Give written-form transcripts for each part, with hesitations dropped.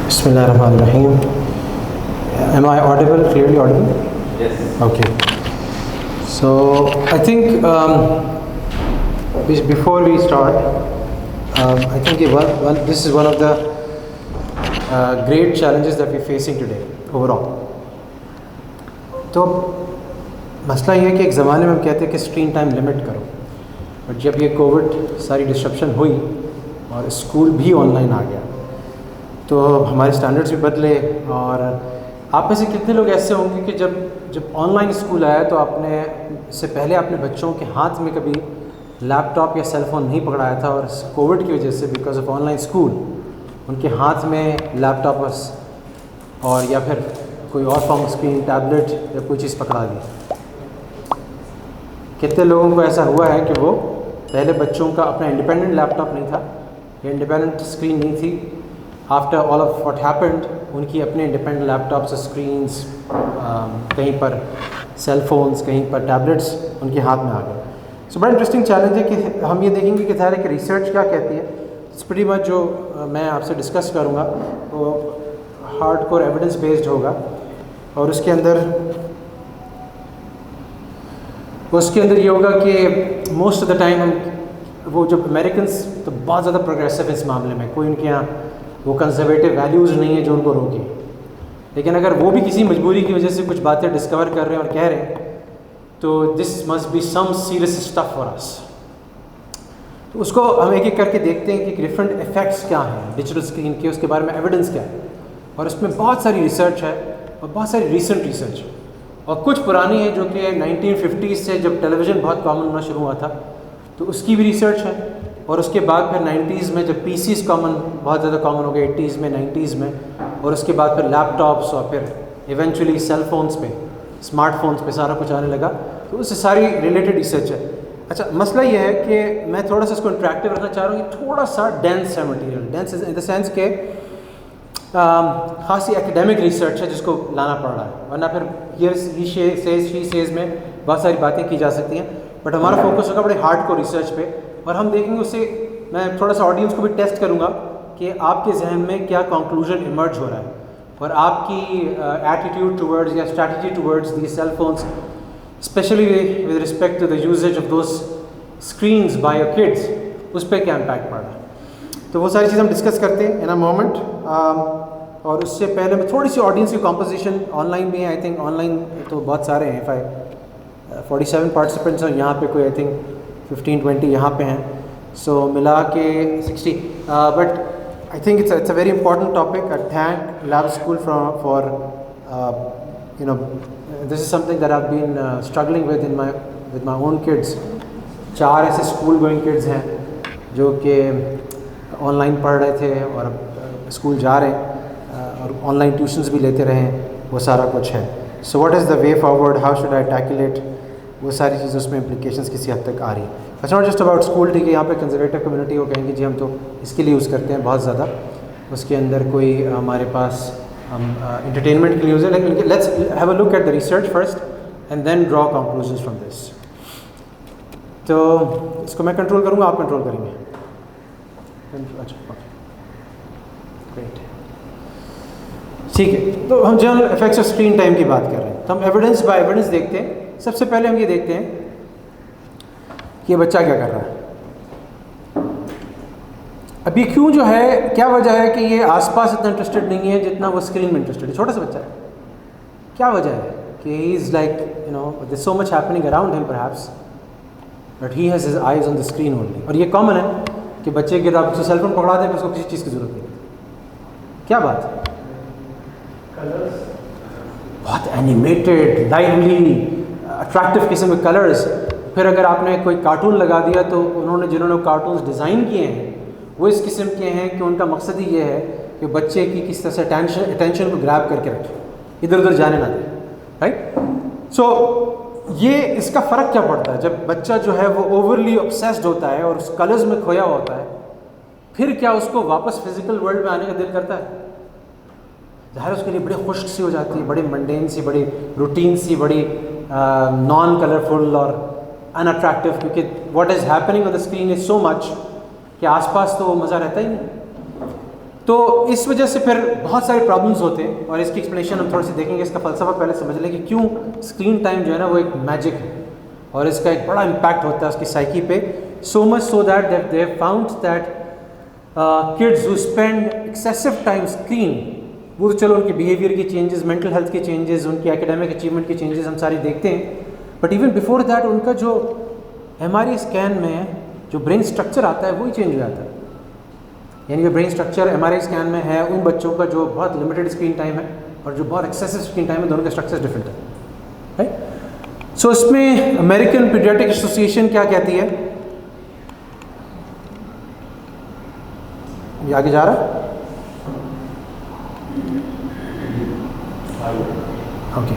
Bismillahirrahmanirrahim. Am I audible, clearly audible? Yes. Okay. So I think before we start, I think this is one of the great challenges that we're facing today overall. तो मसला ये है कि एक ज़माने में हम कहते हैं कि स्क्रीन टाइम लिमिट करो, बट जब ये कोविड सारी डिस्ट्रप्शन हुई और स्कूल भी ऑनलाइन आ गया तो हमारे स्टैंडर्ड्स भी बदले। और आप में से कितने लोग ऐसे होंगे कि जब ऑनलाइन स्कूल आया तो आपने इससे पहले अपने बच्चों के हाथ में कभी लैपटॉप या सेल फ़ोन नहीं पकड़ाया था, और कोविड की वजह से बिकॉज ऑफ ऑनलाइन स्कूल उनके हाथ में लैपटॉप और या फिर कोई और फॉर्म स्क्रीन, टैबलेट या कोई चीज़ पकड़ा दी। कितने लोगों को ऐसा हुआ है कि वो पहले बच्चों का अपना इंडिपेंडेंट लैपटॉप नहीं था या इंडिपेंडेंट स्क्रीन नहीं थी, after all of what happened उनकी अपने इंडिपेंडेंट लैपटॉप्स, स्क्रीन्स, कहीं पर सेल फोन्स, कहीं पर टैबलेट्स उनके हाथ में आ गए। सो बड़ा इंटरेस्टिंग चैलेंज है कि हम ये देखेंगे कि ज़ाहिर है कि रिसर्च क्या कहती है। इट्स प्रीटी मच जो मैं आपसे डिस्कस करूँगा वो हार्डकोर एविडेंस बेस्ड होगा, और उसके अंदर ये होगा कि मोस्ट ऑफ द टाइम हम वो जो अमेरिकन्स तो बहुत ज़्यादा प्रोग्रेसिव इस मामले में, कोई उनके यहाँ वो कंजर्वेटिव वैल्यूज़ नहीं है जो उनको रोके, लेकिन अगर वो भी किसी मजबूरी की वजह से कुछ बातें डिस्कवर कर रहे हैं और कह रहे हैं तो this must be some serious stuff for us. तो उसको हम एक एक करके देखते हैं कि डिफरेंट इफ़ेक्ट्स क्या हैं डिजिटल स्क्रीन के, उसके बारे में एविडेंस क्या है, और उसमें बहुत सारी रिसर्च है और बहुत सारी रीसेंट रिसर्च है, और कुछ पुरानी है जो कि 1950s से जब टेलीविज़न बहुत कॉमन होना शुरू हुआ था तो उसकी भी रिसर्च है, और उसके बाद फिर 90s में जब PCs बहुत ज़्यादा कॉमन हो गए, 80s में 90s में, और उसके बाद फिर लैपटॉप्स और फिर इवेंचुअली सेल फोन्स पे, स्मार्टफोन्स पे सारा कुछ आने लगा, तो उससे सारी रिलेटेड रिसर्च है। अच्छा, मसला ये है कि मैं थोड़ा सा इसको इंटरेक्टिव रखना चाह रहा हूँ कि थोड़ा सा डेंस है material, dense in the sense के खासी एकेडमिक रिसर्च है जिसको लाना पड़ रहा है, वरना फिर ही सेज में बहुत सारी बातें की जा सकती हैं, बट हमारा फोकस होगा बड़े हार्ड को रिसर्च पे, और हम देखेंगे उससे मैं थोड़ा सा ऑडियंस को भी टेस्ट करूँगा कि आपके जहन में क्या कंक्लूजन इमर्ज हो रहा है, और आपकी एटीट्यूड टूवर्ड्स या strategy towards the cell phones, especially with respect to the usages of those screens by your kids, उस पर क्या इम्पैक्ट पड़ रहा है। तो वो सारी चीज़ हम डिस्कस करते हैं इन अ मोमेंट, और उससे पहले मैं थोड़ी सी ऑडियंस की कॉम्पोजिशन ऑनलाइन भी है। आई थिंक ऑनलाइन तो बहुत सारे हैं, 47 पार्टिसिपेंट्स हैं यहाँ पे, कोई आई थिंक 15-20 यहाँ पे हैं, सो मिला के 60, but I think it's a very important topic. I thank lab school for you know this is something that I've been struggling with my own kids। 4 ऐसे स्कूल गोइंग किड्स हैं जो कि online पढ़ रहे थे और स्कूल जा रहे हैं, और ऑनलाइन ट्यूशन्स भी लेते रहे, वो सारा कुछ है। So what is the way forward, how should I tackle it, वो सारी चीज़ें उसमें इम्प्लीकेशंस किसी हद तक आ रही है। It's not just about school, ठीक है, यहाँ पे कंजर्वेटिव कम्युनिटी वो कहेंगे जी हम तो इसके लिए यूज़ करते हैं बहुत ज़्यादा, उसके अंदर कोई हमारे पास हम एंटरटेनमेंट के लिए यूज़ है, लेकिन let's have a look at the research first and then draw conclusions from this. तो इसको मैं कंट्रोल करूँगा, आप कंट्रोल करेंगे? अच्छा, ग्रेट, ठीक है। तो हम general effects of screen time की बात कर रहे हैं, तो हम एविडेंस बाय एविडेंस देखते हैं। सबसे पहले हम ये देखते हैं कि ये बच्चा क्या कर रहा है। अब ये क्यों जो है, क्या वजह है कि ये आसपास इतना इंटरेस्टेड नहीं है जितना वो स्क्रीन में इंटरेस्टेड है। छोटा सा बच्चा है, क्या वजह है कि he is like you know there so much happening around him perhaps, but he has his eyes on the screen only. और ये कॉमन है कि बच्चे के आप सेल फोन पकड़ा दें, उसको किसी चीज़ की ज़रूरत नहीं। क्या बात है? बहुत एनिमेटेड, लाइवली, अट्रैक्टिव किस्म के कलर्स। फिर अगर आपने कोई कार्टून लगा दिया तो जिन्होंने कार्टून्स डिज़ाइन किए हैं वो इस किस्म के हैं कि उनका मकसद ही ये है कि बच्चे की किस तरह से अटेंशन को ग्रैब करके रखें, इधर उधर जाने ना दें, राइट। सो ये इसका फ़र्क क्या पड़ता है जब बच्चा जो है वो ओवरली ऑब्सेस्ड होता है और उस कलर्स में खोया होता है, फिर क्या उसको वापस फिजिकल वर्ल्ड में आने का दिल करता है? ज़ाहिर उसके लिए बड़ी खुश्क सी हो जाती है, बड़ी मंडेन सी, बड़ी रूटीन सी, बड़ी नॉन कलरफुल और अनअट्रैक्टिव, क्योंकि what is happening on the screen is so much कि आसपास तो वो मज़ा रहता ही नहीं। तो इस वजह से फिर बहुत सारे प्रॉब्लम्स होते हैं, और इसकी एक्सप्लेनेशन हम थोड़ी सी देखेंगे। इसका फ़लसफ़ा पहले समझ लें कि क्यों स्क्रीन टाइम जो है ना वो एक मैजिक है, और इसका एक बड़ा इम्पैक्ट होता है उसकी साइकी पे। So much so that they have found that kids who spend excessive time screen, वो तो चलो उनके बिहेवियर की चेंजेस, मेंटल हेल्थ के चेंजेस, उनकी एकेडमिक अचीवमेंट के चेंजेस हम सारी देखते हैं, बट इवन बिफोर दैट उनका जो MRI स्कैन में जो ब्रेन स्ट्रक्चर आता है वही चेंज हो जाता है। यानी कि ब्रेन स्ट्रक्चर MRI स्कैन में है उन बच्चों का जो बहुत लिमिटेड स्क्रीन टाइम है और जो बहुत एक्सेसिव स्क्रीन टाइम है, दोनों के स्ट्रक्चर डिफरेंट है, राइट। सो इसमें अमेरिकन पीडियाट्रिक एसोसिएशन क्या कहती है, ये आगे जा रहा है, ओके।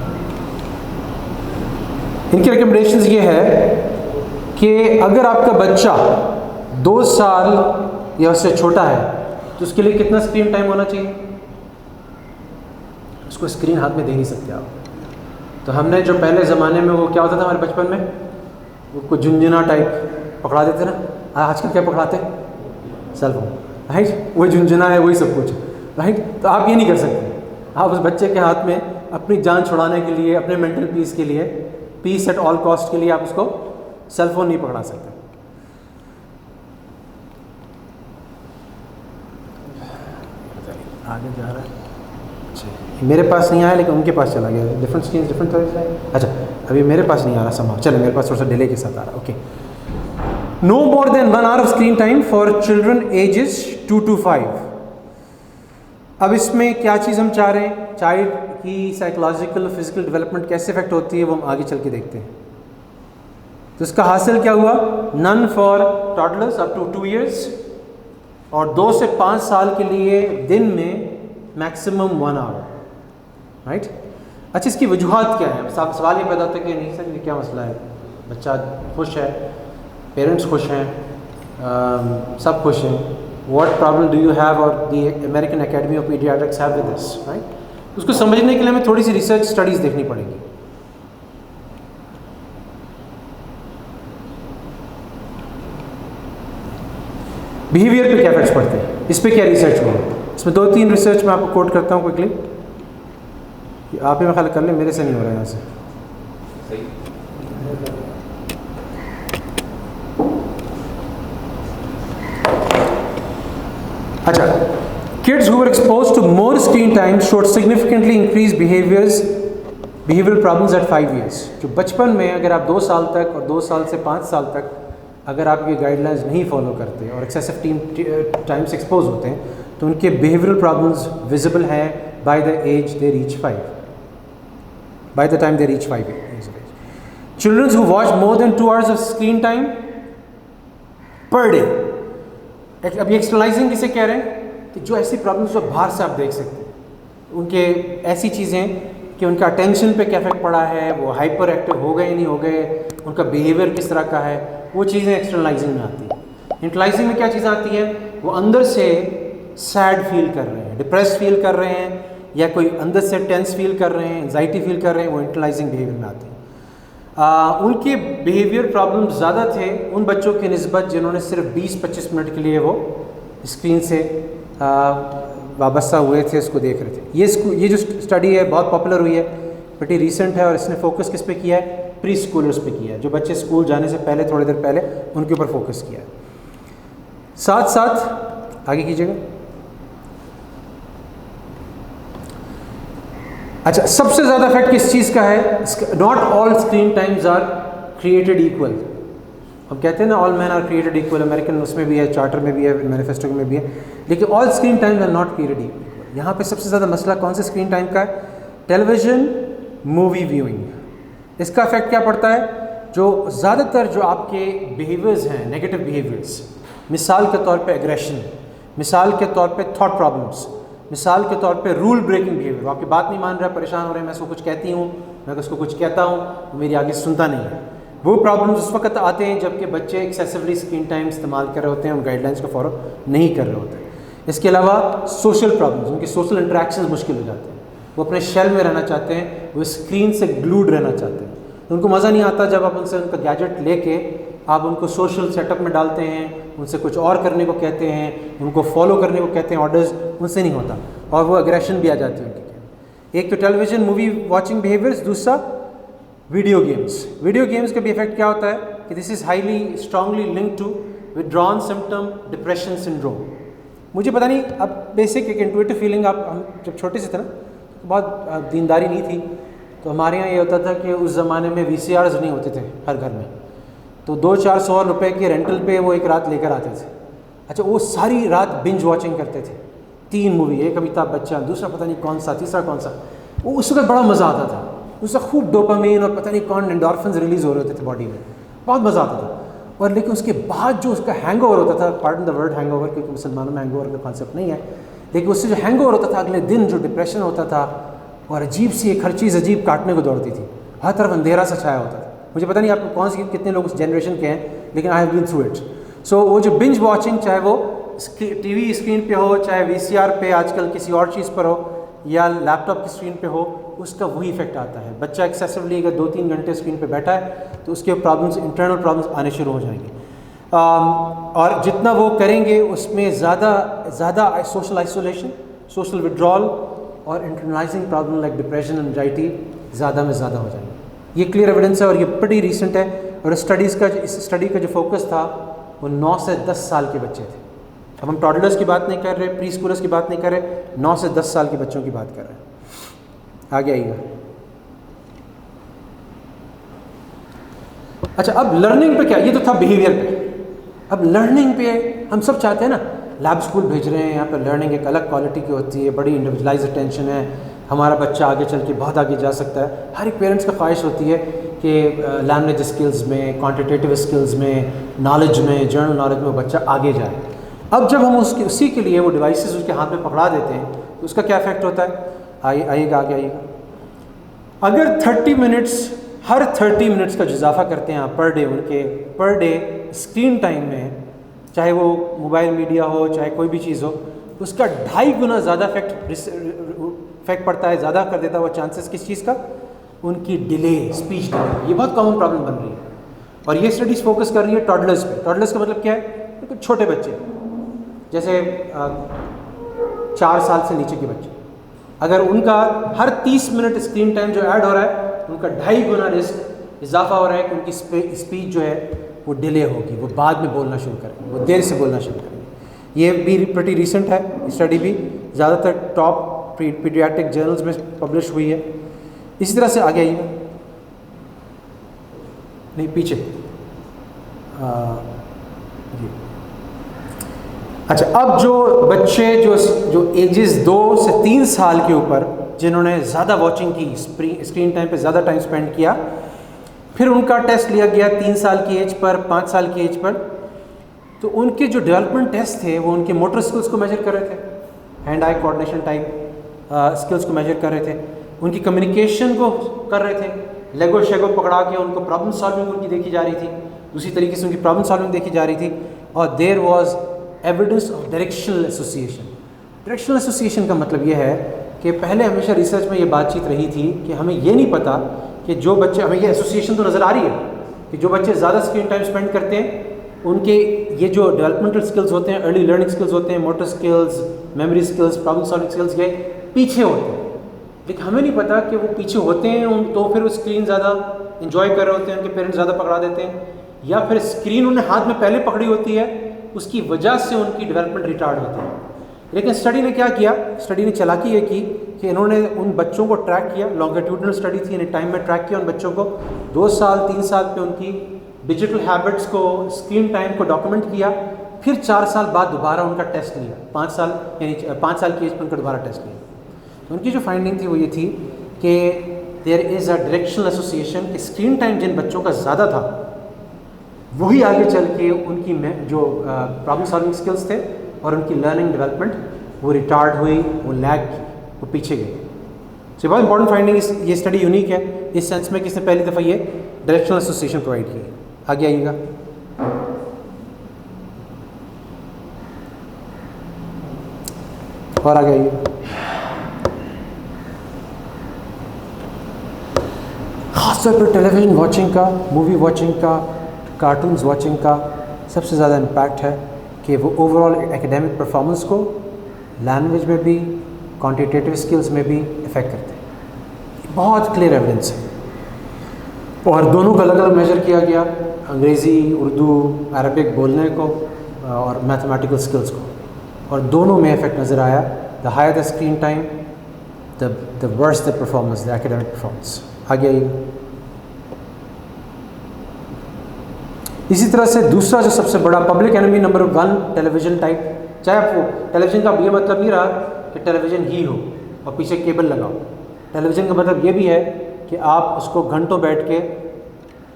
इनकी रिकमेंडेशंस ये है कि अगर आपका बच्चा 2 साल या उससे छोटा है तो उसके लिए कितना स्क्रीन टाइम होना चाहिए? उसको स्क्रीन हाथ में दे नहीं सकते आप। तो हमने जो पहले ज़माने में वो क्या होता था हमारे बचपन में, वो कुछ झुंझुना टाइप पकड़ा देते ना, आजकल क्या पकड़ाते? Cell phone, right. वही झुंझुना है, वही सब कुछ, राइट। तो आप ये नहीं कर सकते। आप उस बच्चे के हाथ में अपनी जान छुड़ाने के लिए, अपने मेंटल पीस के लिए, पीस एट ऑल कॉस्ट के लिए आप उसको सेल फोन नहीं पकड़ा सकते। आगे जा रहा है, अच्छा मेरे पास नहीं आया लेकिन उनके पास चला गया, डिफरेंट स्क्रीन डिफरेंट तरह से। अच्छा अभी मेरे पास नहीं आ रहा समाव, चलो मेरे पास थोड़ा सा डिले के साथ आ रहा, okay. No more than 1 hour of screen time for children ages 2 to 5। अब इसमें क्या चीज़ हम चाह रहे हैं, चाइल्ड की साइकोलॉजिकल फिजिकल डेवलपमेंट कैसे इफेक्ट होती है वो हम आगे चल के देखते हैं। तो इसका हासिल क्या हुआ, none for toddlers up to 2 years, और 2 से 5 साल के लिए दिन में मैक्सिमम 1 hour, राइट। अच्छा इसकी वजूहात क्या है? अब सवाल ये पैदा होता है कि नहीं सर ये क्या मसला है, बच्चा खुश है, पेरेंट्स खुश हैं, सब खुश हैं, what problem do you have और the American Academy of Pediatrics have with this, right. उसको समझने के लिए हमें थोड़ी सी रिसर्च स्टडीज़ देखनी पड़ेगी। बिहेवियर पे क्या इफेक्ट्स पड़ते हैं, इस पे क्या रिसर्च हुआ? इसमें 2-3 रिसर्च मैं आपको कोट करता हूँ क्विकली, आप ही में ख्याल कर लें, मेरे से नहीं हो रहा है यहाँ से। अच्छा, kids who were exposed to more screen time showed significantly increased behavioral problems at 5 years। जो बचपन में अगर आप 2 साल तक और 2 साल से 5 साल तक अगर आप ये गाइडलाइंस नहीं फॉलो करते और एक्सेसिव टाइम से एक्सपोज होते हैं तो उनके बिहेवियरल प्रॉब्लम्स विजिबल हैं by the age they reach 5, by the time they reach 5 years of age। Children who watch more than 2 hours of screen time per day. अब ये एक्सटर्नलाइजिंग किसे कह रहे हैं कि जो ऐसी प्रॉब्लम्स जो बाहर से आप देख सकते हैं, उनके ऐसी चीज़ें कि उनका अटेंशन पे क्या इफेक्ट पड़ा है, वो हाइपर एक्टिव हो गए नहीं हो गए, उनका बिहेवियर किस तरह का है, वो चीज़ें एक्सटर्नलाइजिंग में आती हैं। इंटरलाइजिंग में क्या चीज़ें आती हैं, वो अंदर से सैड फील कर रहे हैं, डिप्रेस फील कर रहे हैं, या कोई अंदर से टेंस फील कर रहे हैं, एंजाइटी फील कर रहे हैं, वो इंटरलाइजिंग बिहेवियर में आती हैं। उनके बिहेवियर प्रॉब्लम्स ज़्यादा थे उन बच्चों की निस्बत जिन्होंने सिर्फ 20-25 मिनट के लिए वो स्क्रीन से वाबस्ता हुए थे, उसको देख रहे थे। ये जो स्टडी है बहुत पॉपुलर हुई है, बट ये रिसेंट है, और इसने फोकस किस पे किया है, प्री स्कूलर्स पे किया है, जो बच्चे स्कूल जाने से पहले थोड़ी देर पहले उनके ऊपर फोकस किया है। साथ साथ आगे कीजिएगा। अच्छा, सबसे ज़्यादा इफेक्ट किस चीज़ का है? Not all screen times are created equal. हम कहते हैं ना all man are created equal, American उसमें भी है, चार्टर में भी है, मैनिफेस्टो में भी है, लेकिन all screen times are not created equal. यहाँ पे सबसे ज़्यादा मसला कौन से स्क्रीन टाइम का है? Television, movie viewing. इसका इफेक्ट क्या पड़ता है? जो ज़्यादातर जो आपके बिहेवियर्स हैं, नेगेटिव बिहेवियर्स, मिसाल के तौर पे एग्रेशन, मिसाल के तौर पे थॉट प्रॉब्लम्स, मिसाल के तौर पे रूल ब्रेकिंग बिहेवियर, आपकी बात नहीं मान रहा, परेशान हो रहे हैं, मैं उसको कुछ कहती हूँ, मैं उसको कुछ कहता हूँ, वो मेरी आगे सुनता नहीं है। वो प्रॉब्लम्स उस वक्त आते हैं जबकि बच्चे एक्सेसिवली स्क्रीन टाइम इस्तेमाल कर रहे होते हैं, उन गाइडलाइंस को फॉलो नहीं कर रहे होते हैं। इसके अलावा सोशल प्रॉब्लम्स, उनके सोशल इंटरेक्शंस मुश्किल हो जाते हैं, वो अपने शेल में रहना चाहते हैं, वो स्क्रीन से ग्लूड रहना चाहते हैं, तो उनको मज़ा नहीं आता जब आप उनसे उनका गैजेट लेके आप उनको सोशल सेटअप में डालते हैं, उनसे कुछ और करने को कहते हैं, उनको फॉलो करने को कहते हैं ऑर्डर्स, उनसे नहीं होता और वो एग्रेशन भी आ जाती है उनकी। एक तो टेलीविज़न मूवी वॉचिंग बिहेवियर्स, दूसरा वीडियो गेम्स। वीडियो गेम्स का भी इफेक्ट क्या होता है कि this is highly strongly link to withdrawn symptom depression syndrome. मुझे पता नहीं, अब बेसिक एक इंट्यूटिव फीलिंग, आप हम जब छोटे से थे ना, तो बहुत दीनदारी नहीं थी, तो हमारे यहाँ ये होता था कि उस ज़माने में VCRs नहीं होते थे हर घर में, तो 200-400 रुपए के रेंटल पे वो एक रात लेकर आते थे। अच्छा, वो सारी रात बिंज वॉचिंग करते थे, 3 मूवी, एक अमिताभ बच्चन, दूसरा पता नहीं कौन सा, तीसरा कौन सा। वो उस वक्त बड़ा मज़ा आता था, उससे खूब डोपामिन और पता नहीं कौन एंडोर्फिन्स रिलीज़ हो रहे होते थे बॉडी में, बहुत मज़ा आता था। और लेकिन उसके बाद जो उसका हैंगओवर होता था, पार्डन द वर्ड हैंगओवर, क्योंकि मुसलमानों में हैंगओवर का कॉन्सेप्ट नहीं है, लेकिन उससे जो हैंगओवर होता था अगले दिन, जो डिप्रेशन होता था, और अजीब सी एक हर चीज़ अजीब काटने को दौड़ती थी, हर तरफ अंधेरा सा छाया होता था। मुझे पता नहीं आपको कौन सी कितने लोग उस जनरेशन के हैं, लेकिन I have been through it. So वो जो बिंज वॉचिंग, चाहे वो टीवी स्क्रीन पे हो, चाहे VCR पे, आजकल किसी और चीज़ पर हो, या लैपटॉप की स्क्रीन पे हो, उसका वही इफेक्ट आता है। बच्चा एक्सेसिवली अगर 2-3 घंटे स्क्रीन पे बैठा है तो उसके प्रॉब्लम्स, इंटरनल प्रॉब्लम्स आने शुरू हो जाएंगे। और जितना वो करेंगे उसमें ज़्यादा सोशल आइसोलेशन, सोशल विड्रॉल और internalising problem like depression, anxiety ज़्यादा में ज़्यादा हो जाएंगे। ये क्लियर एविडेंस है और ये बड़ी रिसेंट है। और इस स्टडी का जो फोकस था वो 9 से 10 साल के बच्चे थे। अब हम टॉडलर्स की बात नहीं कर रहे, प्री स्कूलर्स की बात नहीं कर रहे, 9 से 10 साल के बच्चों की बात कर रहे हैं। आगे आइएगा। अच्छा, अब लर्निंग पे क्या, ये तो था बिहेवियर पे। अब लर्निंग पे हम सब चाहते हैं ना, लैब स्कूल भेज रहे हैं, यहाँ पे लर्निंग एक अलग क्वालिटी की होती है, बड़ी इंडिविजुअलाइज अटेंशन है, हमारा बच्चा आगे चल के बहुत आगे जा सकता है। हर एक पेरेंट्स का ख्वाहिश होती है कि लैंग्वेज स्किल्स में, क्वांटिटेटिव स्किल्स में, नॉलेज में, जनरल नॉलेज में वो बच्चा आगे जाए। अब जब हम उसी के लिए वो डिवाइसेस उसके हाथ में पकड़ा देते हैं तो उसका क्या इफेक्ट होता है? आइएगा आगे आइएगा। अगर 30 मिनट्स, हर 30 मिनट्स का इजाफा करते हैं आप पर डे, उनके पर डे स्क्रीन टाइम में, चाहे वो मोबाइल मीडिया हो, चाहे कोई भी चीज़ हो, उसका 2.5 गुना ज़्यादा इफेक्ट पड़ता है, ज़्यादा कर देता है वो चांसेस किस चीज़ का? उनकी डिले, स्पीच डिले। ये बहुत कॉमन प्रॉब्लम बन रही है और ये स्टडीज़ फोकस कर रही है टॉडलर्स पे। टॉडलर्स का मतलब क्या है? तो छोटे बच्चे, जैसे 4 साल से नीचे के बच्चे, अगर उनका हर 30 मिनट स्क्रीन टाइम जो ऐड हो रहा है, उनका 2.5 गुना रिस्क इजाफा हो रहा है कि उनकी स्पीच जो है वो डिले होगी, वो बाद में बोलना शुरू करेंगे, वो देर से बोलना शुरू करेंगे। ये भी प्रीटी रिसेंट है स्टडी, भी ज़्यादातर टॉप पीडियाट्रिक जर्नल्स में पब्लिश हुई है। इसी तरह से आगे आइए, नहीं पीछे जी। अच्छा, अब जो बच्चे जो एजेस 2 से 3 साल के ऊपर, जिन्होंने ज़्यादा वॉचिंग की, स्क्रीन टाइम पे ज़्यादा टाइम स्पेंड किया, फिर उनका टेस्ट लिया गया 3 साल की एज पर, 5 साल की एज पर, तो उनके जो डेवलपमेंट टेस्ट थे वो उनके मोटर स्किल्स को मेजर कर रहे थे, hand eye coordination type skills को मेजर कर रहे थे, उनकी कम्युनिकेशन को कर रहे थे, लेगो शेगो पकड़ा के उनको प्रॉब्लम सॉल्विंग उनकी देखी जा रही थी, दूसरी तरीके से उनकी प्रॉब्लम सॉल्विंग देखी जा रही थी, और there was evidence of directional association. Directional association का मतलब ये है कि पहले हमेशा रिसर्च में ये बातचीत रही थी कि हमें ये नहीं पता कि जो बच्चे, हमें ये एसोसिएशन तो नज़र आ रही है कि जो बच्चे ज़्यादा स्क्रीन टाइम स्पेंड करते हैं उनके ये जो डेवलपमेंटल स्किल्स होते हैं, अर्ली लर्निंग स्किल्स होते हैं, motor skills, memory skills, problem solving skills, ये पीछे होते हैं। लेकिन हमें नहीं पता कि वो पीछे होते हैं तो फिर वो स्क्रीन ज़्यादा इंजॉय कर रहे होते हैं, उनके पेरेंट्स ज़्यादा पकड़ा देते हैं, या फिर स्क्रीन उन्हें हाथ में पहले पकड़ी होती है, उसकी वजह से उनकी डेवलपमेंट रिटार्ड होती है। लेकिन स्टडी ने क्या किया? स्टडी ने चालाकी ये की कि इन्होंने उन बच्चों को ट्रैक किया, लॉन्गिट्यूडनल स्टडी थी, यानी टाइम में ट्रैक किया उन बच्चों को, 2 साल 3 साल पे उनकी डिजिटल हैबिट्स को, स्क्रीन टाइम को डॉक्यूमेंट किया, फिर 4 साल बाद दोबारा उनका टेस्ट लिया, 5 साल यानी 5 साल की एज पर उनका दोबारा टेस्ट लिया। तो उनकी जो फाइंडिंग थी वो ये थी कि there is a directional association, कि स्क्रीन टाइम जिन बच्चों का ज़्यादा था वही आगे चल के उनकी जो प्रॉब्लम सॉल्विंग स्किल्स थे और उनकी लर्निंग डेवलपमेंट वो रिटार्ड हुई, वो लैग की, वो पीछे गई। तो बहुत इंपॉर्टेंट फाइंडिंग, ये स्टडी यूनिक है इस सेंस में कि इसने पहली दफ़ा ये डायरेक्शनल एसोसिएशन प्रोवाइड की। आगे आइएगा। और आगे आइए। खासतौर पर टेलीविज़न वॉचिंग का, मूवी वॉचिंग का कार्टून्स वॉचिंग का सबसे ज़्यादा इम्पैक्ट है कि वो ओवरऑल एकेडमिक परफॉर्मेंस को लैंग्वेज में भी क्वांटिटेटिव स्किल्स में भी इफ़ेक्ट करते हैं। बहुत क्लियर एविडेंस है और दोनों को अलग अलग मेजर किया गया, अंग्रेज़ी, उर्दू, अरबिक बोलने को और मैथमेटिकल स्किल्स को, और दोनों में इफेक्ट नज़र आया। The higher the screen time the worse the performance, the academic performance. आगे आइए। इसी तरह से दूसरा जो सबसे बड़ा public enemy number 1 television type, चाहे आप वो टेलीविज़न का ये मतलब नहीं रहा कि टेलीविज़न ही हो और पीछे केबल लगाओ। टेलीविज़न का मतलब ये भी है कि आप उसको घंटों बैठ के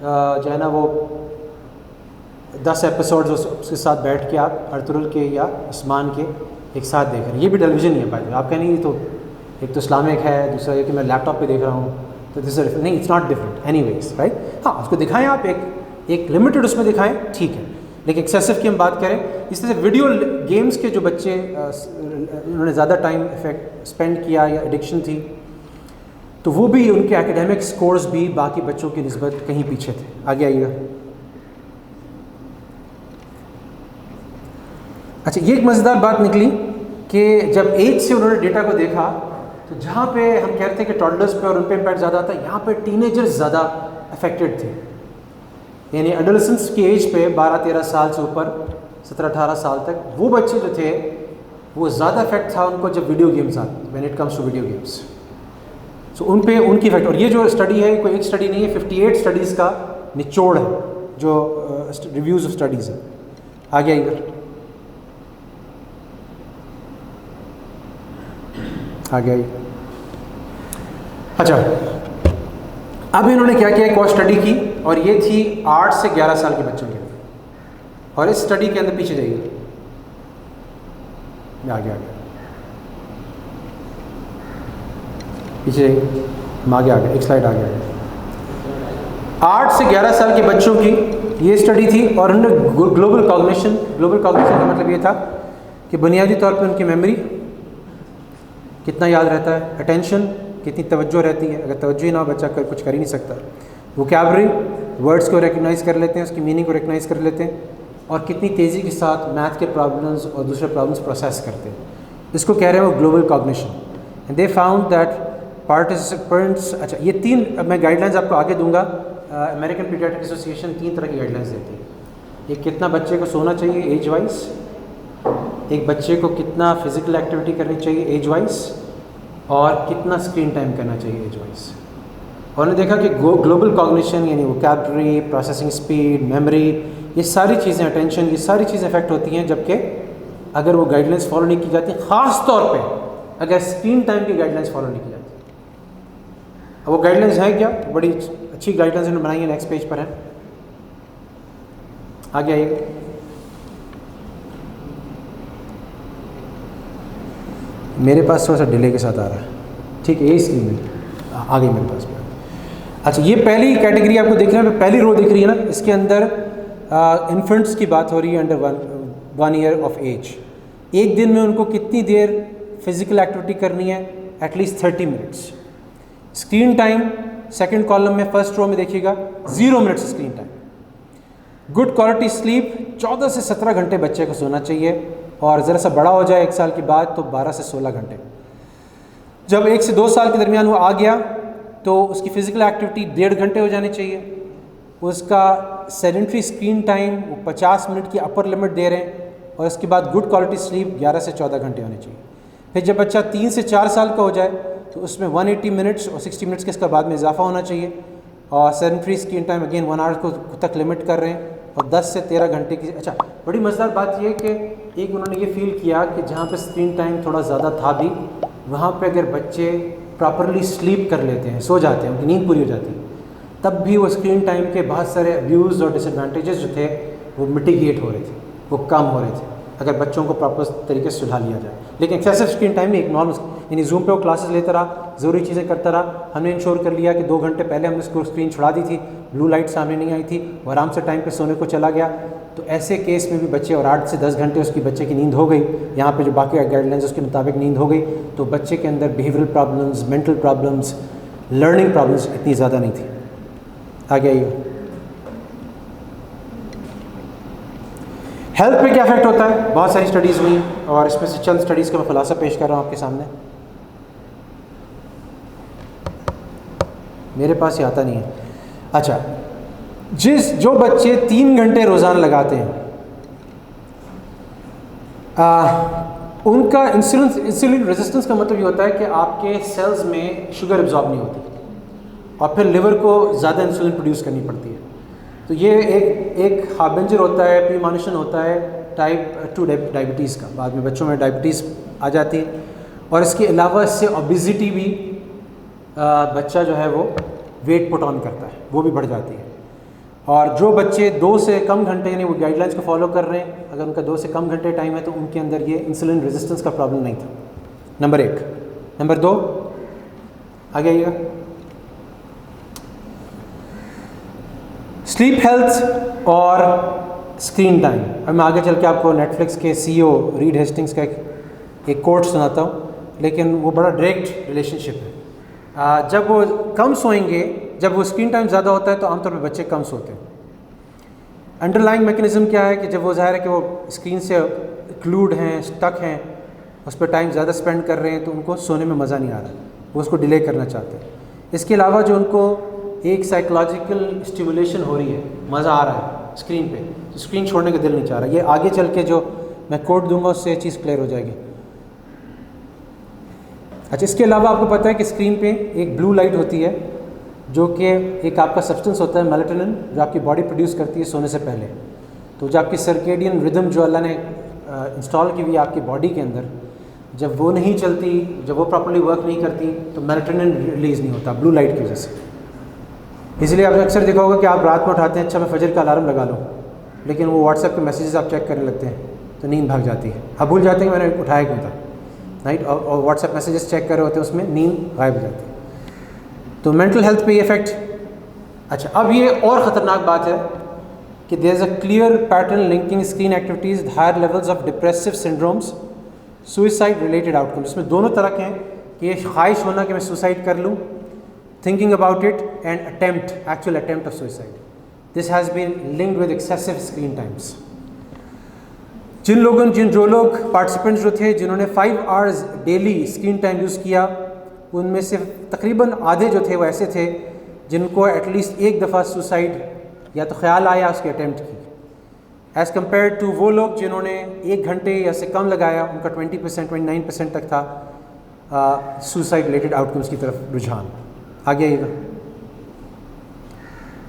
जो है ना वो 10 एपिसोड्स उसके साथ बैठ के आप अर्तुगरुल के या उस्मान के एक साथ देख रहे हैं, ये भी टेलीविज़न ही है। भाई आप कहेंगे तो एक तो इस्लामिक है, दूसरा ये कि मैं लैपटॉप पे देख रहा हूँ, तो दिस नहीं, it's not different anyways, right. हाँ, उसको दिखाएं आप एक लिमिटेड उसमें दिखाएं, ठीक है, लेकिन एक्सेसिव की हम बात करें। इस तरह से वीडियो गेम्स के जो बच्चे उन्होंने ज़्यादा टाइम इफेक्ट स्पेंड किया या एडिक्शन थी, तो वो भी उनके एकेडमिक स्कोर्स भी बाकी बच्चों की निस्बत कहीं पीछे थे। आगे आइएगा। अच्छा, ये एक मज़ेदार बात निकली कि जब एज से उन्होंने डेटा को देखा तो जहाँ पे हम कह रहे थे कि टॉडलर्स पे और उन पे इम्पैक्ट ज़्यादा आता है, यहाँ पे टीनेजर्स ज़्यादा अफेक्टेड थे। यानी एडोलेसेंस की एज पे 12-13 साल से ऊपर 17-18 साल तक वो बच्चे जो थे वो ज़्यादा इफेक्ट था उनको जब वीडियो गेम्स आते, when it comes to video games. So उन पे उनकी इफेक्ट, और ये जो स्टडी है कोई एक स्टडी नहीं है, 58 स्टडीज़ का निचोड़ है जो रिव्यूज़ ऑफ स्टडीज़ है। आगे आइए। आगे आइए। अच्छा, अब इन्होंने क्या किया, एक और स्टडी की और ये थी 8 से 11 साल के बच्चों के लिए, और इस स्टडी के अंदर पीछे जाइए, आगे पीछे जाइए, आगे एक स्लाइड आगे। 8 से 11 साल के बच्चों की ये स्टडी थी और उन्होंने ग्लोबल कॉग्निशन का मतलब ये था कि बुनियादी तौर पे उनकी मेमोरी कितना याद रहता है, अटेंशन कितनी तवज्जो रहती है, अगर तवज्जो ही ना हो बच्चा कुछ कर ही नहीं सकता, वोकैबुलरी वर्ड्स को रिकग्नाइज़ कर लेते हैं, उसकी मीनिंग को रिकग्नाइज़ कर लेते हैं, और कितनी तेज़ी के साथ मैथ के प्रॉब्लम्स और दूसरे प्रॉब्लम्स प्रोसेस करते हैं, इसको कह रहे हैं वो global cognition. And they found that participants, अच्छा ये 3 अब मैं गाइडलाइंस आपको आगे दूंगा। अमेरिकन पीडियाट्रिक एसोसिएशन 3 तरह की गाइडलाइंस देती है। एक, कितना बच्चे को सोना चाहिए एज वाइज, एक बच्चे को कितना फिजिकल एक्टिविटी करनी चाहिए एज वाइज, और कितना स्क्रीन टाइम करना चाहिए एज वाइज। और उन्होंने देखा कि ग्लोबल कॉग्निशन यानी वोकैबुलरी, प्रोसेसिंग स्पीड, मेमोरी, ये सारी चीज़ें, अटेंशन, ये सारी चीज़ें इफेक्ट होती हैं जबकि अगर वो गाइडलाइंस फॉलो नहीं की जाती, ख़ास तौर पे अगर स्क्रीन टाइम की गाइडलाइंस फॉलो नहीं की जाती। अब वो गाइडलाइंस हैं क्या, बड़ी अच्छी गाइडलाइंस उन्होंने बनाई है, नेक्स्ट पेज पर है, आगे आइए। मेरे पास थोड़ा सा डिले के साथ आ रहा है, ठीक है, यही स्क्रीन है, आ गई मेरे पास भी। अच्छा, ये पहली कैटेगरी आपको दिख रहा है, पहली रो दिख रही है ना, इसके अंदर इन्फेंट्स की बात हो रही है अंडर 1 ईयर ऑफ एज। एक दिन में उनको कितनी देर फिजिकल एक्टिविटी करनी है, at least 30 minutes. Screen time second column में फर्स्ट रो में देखिएगा 0 minutes screen time. Good quality sleep 14 से 17 घंटे बच्चे को सोना चाहिए, और ज़रा सा बड़ा हो जाए 1 साल के बाद तो 12 से 16 घंटे। जब 1 से 2 साल के दरमियान वो आ गया तो उसकी फ़िज़िकल एक्टिविटी 1.5 घंटे हो जानी चाहिए। उसका सेडेंट्री स्क्रीन टाइम वो 50 मिनट की अपर लिमिट दे रहे हैं, और इसके बाद गुड क्वालिटी स्लीप 11 से 14 घंटे होनी चाहिए। फिर जब बच्चा 3 से 4 साल का हो जाए तो उसमें 180 मिनट्स और 60 मिनट्स के इसका बाद में इजाफा होना चाहिए, और sedentary screen time again 1 hour को तक लिमिट कर रहे हैं, और 10 से 13 घंटे की। अच्छा, बड़ी मज़ेदार बात यह है कि एक उन्होंने ये फील किया कि जहाँ पे स्क्रीन टाइम थोड़ा ज़्यादा था भी, वहाँ पे अगर बच्चे प्रॉपरली स्लीप कर लेते हैं, सो जाते हैं, उनकी नींद पूरी हो जाती है, तब भी वो स्क्रीन टाइम के बहुत सारे अब्यूज़ और डिसएडवांटेजेस जो थे वो मिटिगेट हो रहे थे, वो कम हो रहे थे अगर बच्चों को प्रॉपर तरीके से सुधार लिया जाए। लेकिन एक्सेसिव स्क्रीन टाइम नहीं, एक नॉर्मल, यानी जूम पे वो क्लासेस लेता रहा, ज़रूरी चीज़ें करता रहा, हमने इंश्योर कर लिया कि 2 घंटे पहले हमने उसको स्क्रीन छुड़ा दी थी, ब्लू लाइट सामने नहीं आई थी, वो आराम से टाइम पे सोने को चला गया, तो ऐसे केस में भी बच्चे, और 8 से 10 घंटे उसकी बच्चे की नींद हो गई, यहाँ पे जो बाकी गाइडलाइंस उसके मुताबिक नींद हो गई, तो बच्चे के अंदर behavioural problems, mental problems, learning problems इतनी ज़्यादा नहीं थी। आगे आइए। हेल्थ पे क्या इफेक्ट होता है, बहुत सारी स्टडीज़ हुई और इसमें से चंद स्टडीज़ का मैं खुलासा पेश कर रहा हूँ आपके सामने। मेरे पास ये आता नहीं है। अच्छा, जो बच्चे 3 घंटे रोज़ाना लगाते हैं उनका इंसुलिन रेजिस्टेंस का मतलब ये होता है कि आपके सेल्स में शुगर एब्जॉर्ब नहीं होती और फिर लिवर को ज़्यादा इंसुलिन प्रोड्यूस करनी पड़ती है। तो ये एक हार्बिंजर होता है, प्रीमॉनिशन होता है टाइप 2 डायबिटीज़ का। बाद में बच्चों में डायबिटीज़ आ जाती है और इसके अलावा इससे ओबेसिटी भी बच्चा जो है वो वेट पुट ऑन करता है, वो भी बढ़ जाती है। और जो बच्चे 2 से कम घंटे यानी वो गाइडलाइंस को फॉलो कर रहे हैं, अगर उनका 2 से कम घंटे टाइम है तो उनके अंदर ये इंसुलिन रेजिस्टेंस का प्रॉब्लम नहीं था। नंबर 1। नंबर 2 आगे आइएगा, स्लीप हेल्थ और स्क्रीन टाइम। अब मैं आगे चल के आपको नेटफ्लिक्स के CEO रीड हेस्टिंग्स का एक कोट सुनाता हूँ, लेकिन वो बड़ा डायरेक्ट रिलेशनशिप है। जब वो कम सोएंगे, जब वो स्क्रीन टाइम ज़्यादा होता है तो आमतौर पे बच्चे कम सोते हैं। अंडरलाइंग मैकेनिज़्म क्या है कि जब वो ज़ाहिर है कि वो स्क्रीन से क्लूड हैं, स्टक हैं, उस पर टाइम ज़्यादा स्पेंड कर रहे हैं, तो उनको सोने में मज़ा नहीं आ रहा, वो उसको डिले करना चाहते हैं। इसके अलावा जो उनको एक साइकोलॉजिकल स्टिमुलेशन हो रही है, मज़ा आ रहा है स्क्रीन पे, तो स्क्रीन छोड़ने का दिल नहीं चाह रहा। ये आगे चल के जो मैं कोड दूंगा उससे ये चीज़ क्लियर हो जाएगी। अच्छा, इसके अलावा आपको पता है कि स्क्रीन पे एक ब्लू लाइट होती है जो कि एक आपका सब्सटेंस होता है मेलाटोनिन, जो आपकी बॉडी प्रोड्यूस करती है सोने से पहले। तो जो आपकी सर्केडियन रिदम जो अल्लाह ने इंस्टॉल की हुई है आपकी बॉडी के अंदर, जब वो नहीं चलती, जब वो प्रॉपर्ली वर्क नहीं करती तो मेलाटोनिन रिलीज़ नहीं होता ब्लू लाइट की वजह से। इसलिए आपने अक्सर देखा होगा कि आप रात में उठाते हैं, अच्छा मैं फजर का अलार्म लगा लूँ, लेकिन वो व्हाट्सएप के मैसेजेस आप चेक करने लगते हैं तो नींद भाग जाती है। आप भूल जाते हैं कि मैंने उठाया क्यों था, राइट, और व्हाट्सएप मैसेजेस चेक कर रहे होते हैं, उसमें नींद गायब हो जाती है। तो मेंटल हेल्थ पे ये इफेक्ट। अच्छा, अब ये और ख़तरनाक बात है कि there is a clear pattern linking screen activities higher levels of depressive syndromes, suicide related outcomes. इसमें दोनों तरह के हैं कि ये ख्वाहिश होना कि मैं सुसाइड कर लूँ, thinking about it, and actual attempt of suicide. This has been linked with excessive screen times. जो लोग पार्टिसिपेंट्स जो थे जिन्होंने 5 hours daily screen time use किया, उनमें से तकरीबन आधे जो थे वो ऐसे थे जिनको एटलीस्ट एक दफ़ा सुसाइड या तो ख्याल आया उसके अटेम्प्ट की, एज़ कम्पेयर टू वो लोग जिन्होंने 1 घंटे या से कम लगाया, उनका 20% 29% तक था सुसाइड रिलेटेड आउटकम्स की तरफ रुझान। आगे आइएगा,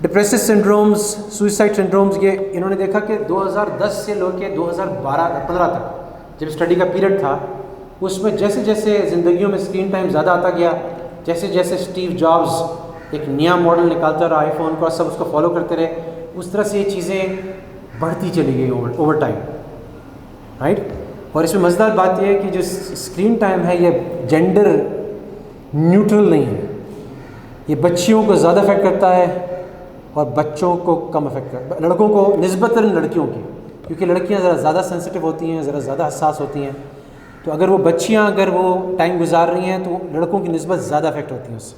डिप्रेसिव सिंड्रोम्स, सुसाइड सिंड्रोम्स, ये इन्होंने देखा कि 2010 से लेकर 2015 तक जब स्टडी का पीरियड था, उसमें जैसे जैसे ज़िंदगियों में स्क्रीन टाइम ज़्यादा आता गया, जैसे जैसे स्टीव जॉब्स एक नया मॉडल निकालता रहा आईफोन का, सब उसको फॉलो करते रहे, उस तरह से ये चीज़ें बढ़ती चली गई ओवर टाइम, राइट। और इसमें मज़ेदार बात यह है कि जो स्क्रीन टाइम है ये जेंडर न्यूट्रल नहीं है, ये बच्चियों को ज़्यादा अफेक्ट करता है और बच्चों को कम अफेक्ट करता है, लड़कों को निस्बतन लड़कियों की, क्योंकि लड़कियां ज़रा ज़्यादा सेंसिटिव होती हैं, ज़्यादा हसास होती हैं। तो अगर वो बच्चियां अगर वो टाइम गुजार रही हैं तो लड़कों की निस्बत ज़्यादा अफेक्ट होती हैं उससे,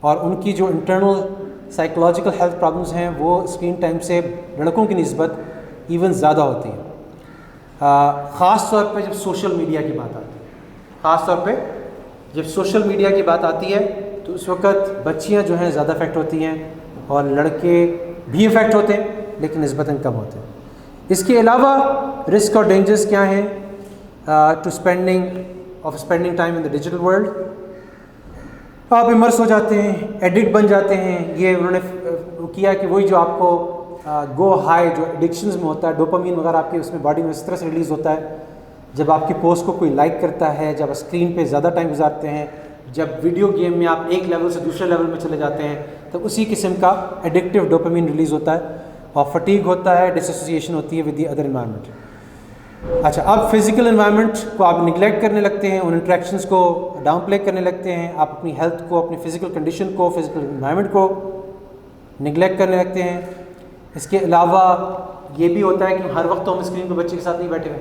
और उनकी जो इंटरनल साइकोलॉजिकल हेल्थ प्रॉब्लम्स हैं वो स्क्रीन टाइम से लड़कों की निस्बत इवन ज़्यादा होती हैं। ख़ास तौर पे जब सोशल मीडिया की बात आती है, ख़ास तौर पे जब सोशल मीडिया की बात आती है तो उस वक़्त बच्चियां जो हैं ज़्यादा अफेक्ट होती हैं और लड़के भी इफ़ेक्ट होते हैं लेकिन निस्बतन कम होते हैं। इसके अलावा रिस्क और डेंजर्स क्या हैं to spending time in the digital world. आप इमर्स हो जाते हैं, एडिक्ट बन जाते हैं। ये उन्होंने किया कि वही जो आपको गो हाई जो एडिक्शंस में होता है, डोपामीन वगैरह आपके उसमें बॉडी में इस तरह से रिलीज़ होता है जब आपकी पोस्ट को कोई लाइक करता है, जब स्क्रीन पे ज़्यादा टाइम गुजारते हैं, जब वीडियो गेम में आप एक लेवल से दूसरे लेवल में चले जाते हैं, तब उसी किस्म का एडिक्टिव डोपामीन रिलीज़ होता है और फटीग होता है, डिसोसिएशन होती है विद द अदर एनवायरनमेंट। अच्छा, अब फिज़िकल एनवायरनमेंट को आप निगलेक्ट करने लगते हैं, उन इंट्रैक्शंस को डाउन प्ले करने लगते हैं, आप अपनी हेल्थ को, अपनी फ़िज़िकल कंडीशन को, फिज़िकल एनवायरनमेंट को निगलेक्ट करने लगते हैं। इसके अलावा ये भी होता है कि हर वक्त तो हम स्क्रीन पर बच्चे के साथ नहीं बैठे हुए,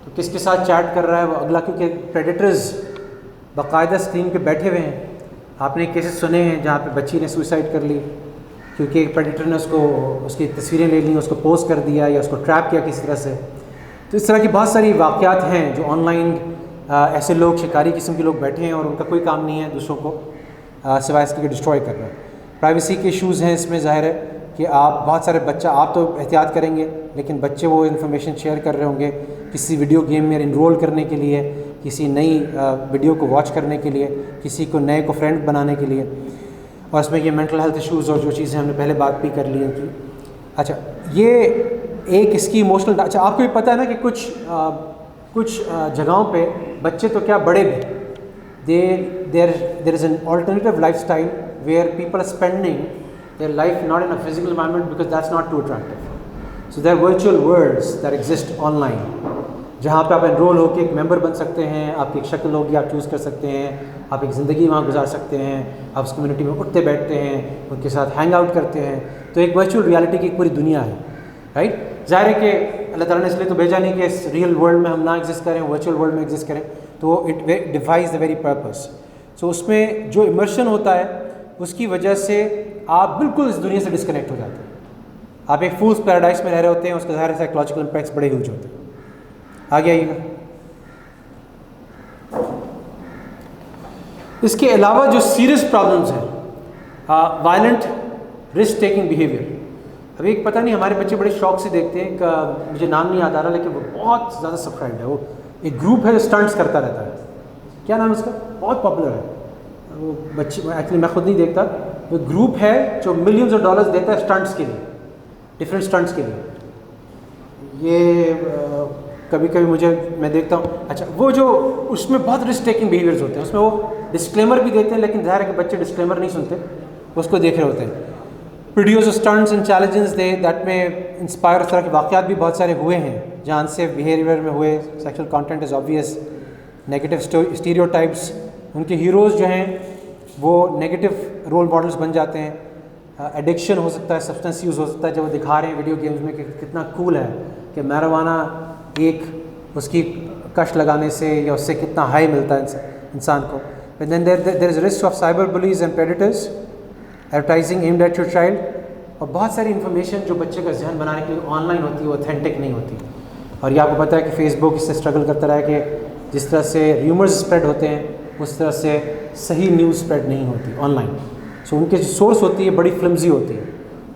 तो किसके साथ चैट कर रहा है वो अगला, क्योंकि प्रेडेटर्स बाकायदा स्क्रीन पे बैठे हुए हैं। आपने केसेस सुने हैं जहाँ पे बच्ची ने सुसाइड कर ली क्योंकि प्रेडेटर ने उसको उसकी तस्वीरें ले ली, उसको पोस्ट कर दिया या उसको ट्रैप किया किसी तरह से। तो इस तरह की बहुत सारी वाक़यात हैं जो ऑनलाइन ऐसे लोग शिकारी किस्म के लोग बैठे हैं और उनका कोई काम नहीं है दूसरों को सिवाय इसके डिस्ट्रॉय करना। प्राइवेसी के इशूज़ हैं इसमें, ज़ाहिर है कि आप बहुत सारे बच्चा, आप तो एहतियात करेंगे लेकिन बच्चे वो इन्फॉर्मेशन शेयर कर रहे होंगे किसी वीडियो गेम में इनरोल करने के लिए, किसी नई वीडियो को वॉच करने के लिए, किसी को नए को फ्रेंड बनाने के लिए, और इसमें ये मेंटल हेल्थ इश्यूज़ और जो चीज़ें हमने पहले बात भी कर ली हैं कि अच्छा ये एक इसकी इमोशनल। अच्छा आपको भी पता है ना कि कुछ जगहों पे बच्चे तो क्या बड़े भी there is an alternative life style where people are spending their life not in a physical environment because that's not too attractive. So there virtual worlds that exist online, जहाँ पे आप एनरोल होकर एक मेंबर बन सकते हैं, आपकी एक शक्ल होगी, आप चूज़ कर सकते हैं, आप एक ज़िंदगी वहाँ गुजार सकते हैं, आप उस कम्युनिटी में उठते बैठते हैं, उनके साथ हैंग आउट करते हैं। तो एक वर्चुअल रियलिटी की एक पूरी दुनिया है, राइट। ज़ाहिर है कि अल्लाह ताला ने इसलिए तो भेजा नहीं कि इस रियल वर्ल्ड में हम ना एग्जिस्ट करें, वर्चुअल वर्ल्ड में एग्जिस्ट करें, तो it defies the very purpose. So उसमें जो इमर्शन होता है उसकी वजह से आप बिल्कुल इस दुनिया से डिस्कनेक्ट हो जाते हैं। आप एक फूल्स पैराडाइज में रह रहे होते हैं, उसके ज़ाहिर साइकोलॉजिकल इम्पैक्ट्स बड़े ह्यूज होते हैं। आगे आइएगा। इसके अलावा जो सीरियस प्रॉब्लम्स हैं, वायलेंट रिस्क टेकिंग बिहेवियर। अभी एक पता नहीं हमारे बच्चे बड़े शौक से देखते हैं, कि मुझे नाम नहीं याद आ रहा लेकिन वो बहुत ज़्यादा सब्सक्राइब है, वो एक ग्रुप है जो स्टंट्स करता रहता है। क्या नाम है उसका? बहुत पॉपुलर है वो। बच्चे एक्चुअली मैं खुद नहीं देखता, वो ग्रुप है जो मिलियंस ऑफ डॉलर्स देता है स्टंट्स के लिए, डिफरेंट स्टंट्स के लिए। ये कभी कभी मैं देखता हूँ। अच्छा वो जो उसमें बहुत रिस्क टेकिंग बिहेवियर्स होते हैं, उसमें वो डिस्क्लेमर भी देते हैं, लेकिन ज़ाहिर है कि बच्चे डिस्क्लेमर नहीं सुनते, उसको देख रहे होते हैं। Videos of stunts and challenges they that में इंस्पायर उस तरह के वाक़यात भी बहुत सारे हुए हैं, जहाँ अनसेफ बिहेवियर में हुए, sexual content is obvious, negative stereotypes, उनके हीरोज़ जो हैं वो नेगेटिव रोल मॉडल्स बन जाते हैं। एडिक्शन हो सकता है, सब्सटेंस यूज़ हो सकता है, जब वो दिखा रहे हैं वीडियो गेम्स में कि कितना कूल है कि मैरिजुआना एक उसकी कश लगाने से या उससे कितना हाई मिलता है इंसान को। Then there is risk of cyber bullies and predators, advertising aimed at your child, और बहुत सारी इन्फॉर्मेशन जो बच्चे का जहन बनाने के लिए ऑनलाइन होती है वो ऑथेंटिक नहीं होती। और ये आपको पता है कि फेसबुक इससे स्ट्रगल करता रहा है कि जिस तरह से र्यूमर्स स्प्रेड होते हैं उस तरह से सही न्यूज़ स्प्रेड नहीं होती ऑनलाइन। सो उनके जो सोर्स होती है बड़ी फ्लिमजी होती है,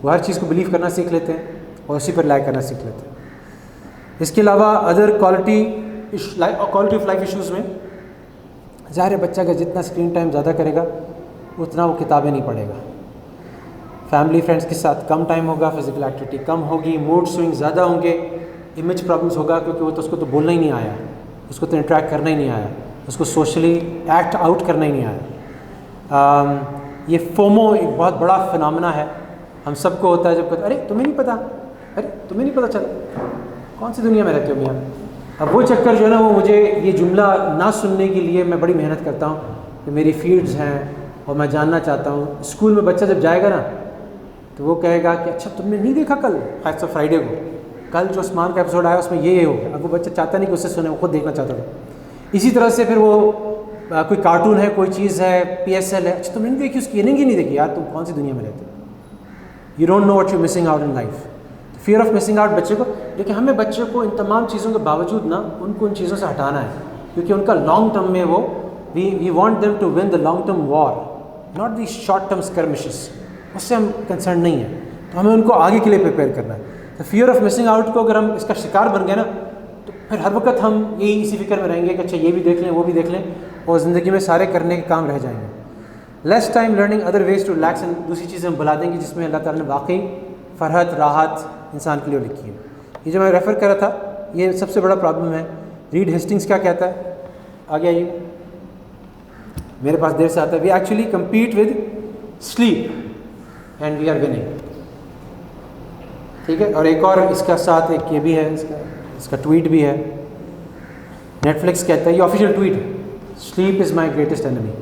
वो हर चीज़ को बिलीव करना सीख लेते हैं और उसी पर लाइक करना सीख लेते हैं। इसके अलावा other quality of life issues में ज़ाहिर है बच्चा का जितना स्क्रीन टाइम ज़्यादा करेगा उतना वो किताबें नहीं पढ़ेगा, फैमिली फ्रेंड्स के साथ कम टाइम होगा, फिजिकल एक्टिविटी कम होगी, मूड स्विंग ज़्यादा होंगे, इमेज प्रॉब्लम्स होगा क्योंकि वो तो उसको तो बोलना ही नहीं आया, उसको तो इंटरेक्ट करना ही नहीं आया, उसको सोशली एक्ट आउट करना ही नहीं आया। ये फोमो एक बहुत बड़ा फिनोमेना है, हम सबको होता है जब कहते अरे तुम्हें नहीं पता, अरे तुम्हें नहीं पता चला, कौन सी दुनिया में रहते हो मियाँ। अब वो चक्कर जो है ना, वो मुझे ये जुमला ना सुनने के लिए मैं बड़ी मेहनत करता हूँ कि मेरी फीड्स हैं और मैं जानना चाहता हूँ। स्कूल में बच्चा जब जाएगा ना तो वो कहेगा कि अच्छा तुमने नहीं देखा कल, खास फ्राइडे को कल जो उस्मान का एपिसोड आया उसमें ये होगा। अब वो बच्चा चाहता नहीं कि उससे सुने, वो खुद देखना चाहता था। इसी तरह से फिर वो कोई कार्टून है, कोई चीज़ है, PSL है, अच्छा तुमने नहीं देखी, उसकी इनिंग ही नहीं देखी, यार तुम कौन सी दुनिया में रहते हो, you don't know what you missing out in life. Fear of missing out बच्चे को, लेकिन हमें बच्चे को इन तमाम चीज़ों के बावजूद ना उनको उन चीज़ों से हटाना है, क्योंकि उनका लॉन्ग टर्म में वो we want them to win the long term war, not the short term skirmishes, उससे हम कंसर्न नहीं है। तो हमें उनको आगे के लिए प्रिपेयर करना है। तो फियर ऑफ मिसिंग आउट को अगर हम इसका शिकार बन गए ना तो फिर हर वक्त हम यही इसी फिक्र में रहेंगे कि अच्छा ये भी देख लें, वो भी देख लें, और ज़िंदगी में सारे करने के काम रह जाएंगे। Less time learning other ways to relax, and दूसरी चीज़ें हम भुला देंगे जिसमें अल्लाह ताला ने वाकई फ़रहत राहत इंसान के लिए लिखी है। ये जो मैं रेफ़र कर रहा था ये सबसे बड़ा प्रॉब्लम है। रीड हेस्टिंग्स क्या कहता है, आगे आइए, मेरे पास देर से आता है। We actually compete with sleep and we are winning, ठीक है। और एक और इसका साथ एक ये भी है, इसका ट्वीट भी है। नेटफ्लिक्स कहता है, ये ऑफिशियल ट्वीट है, sleep is my greatest enemy.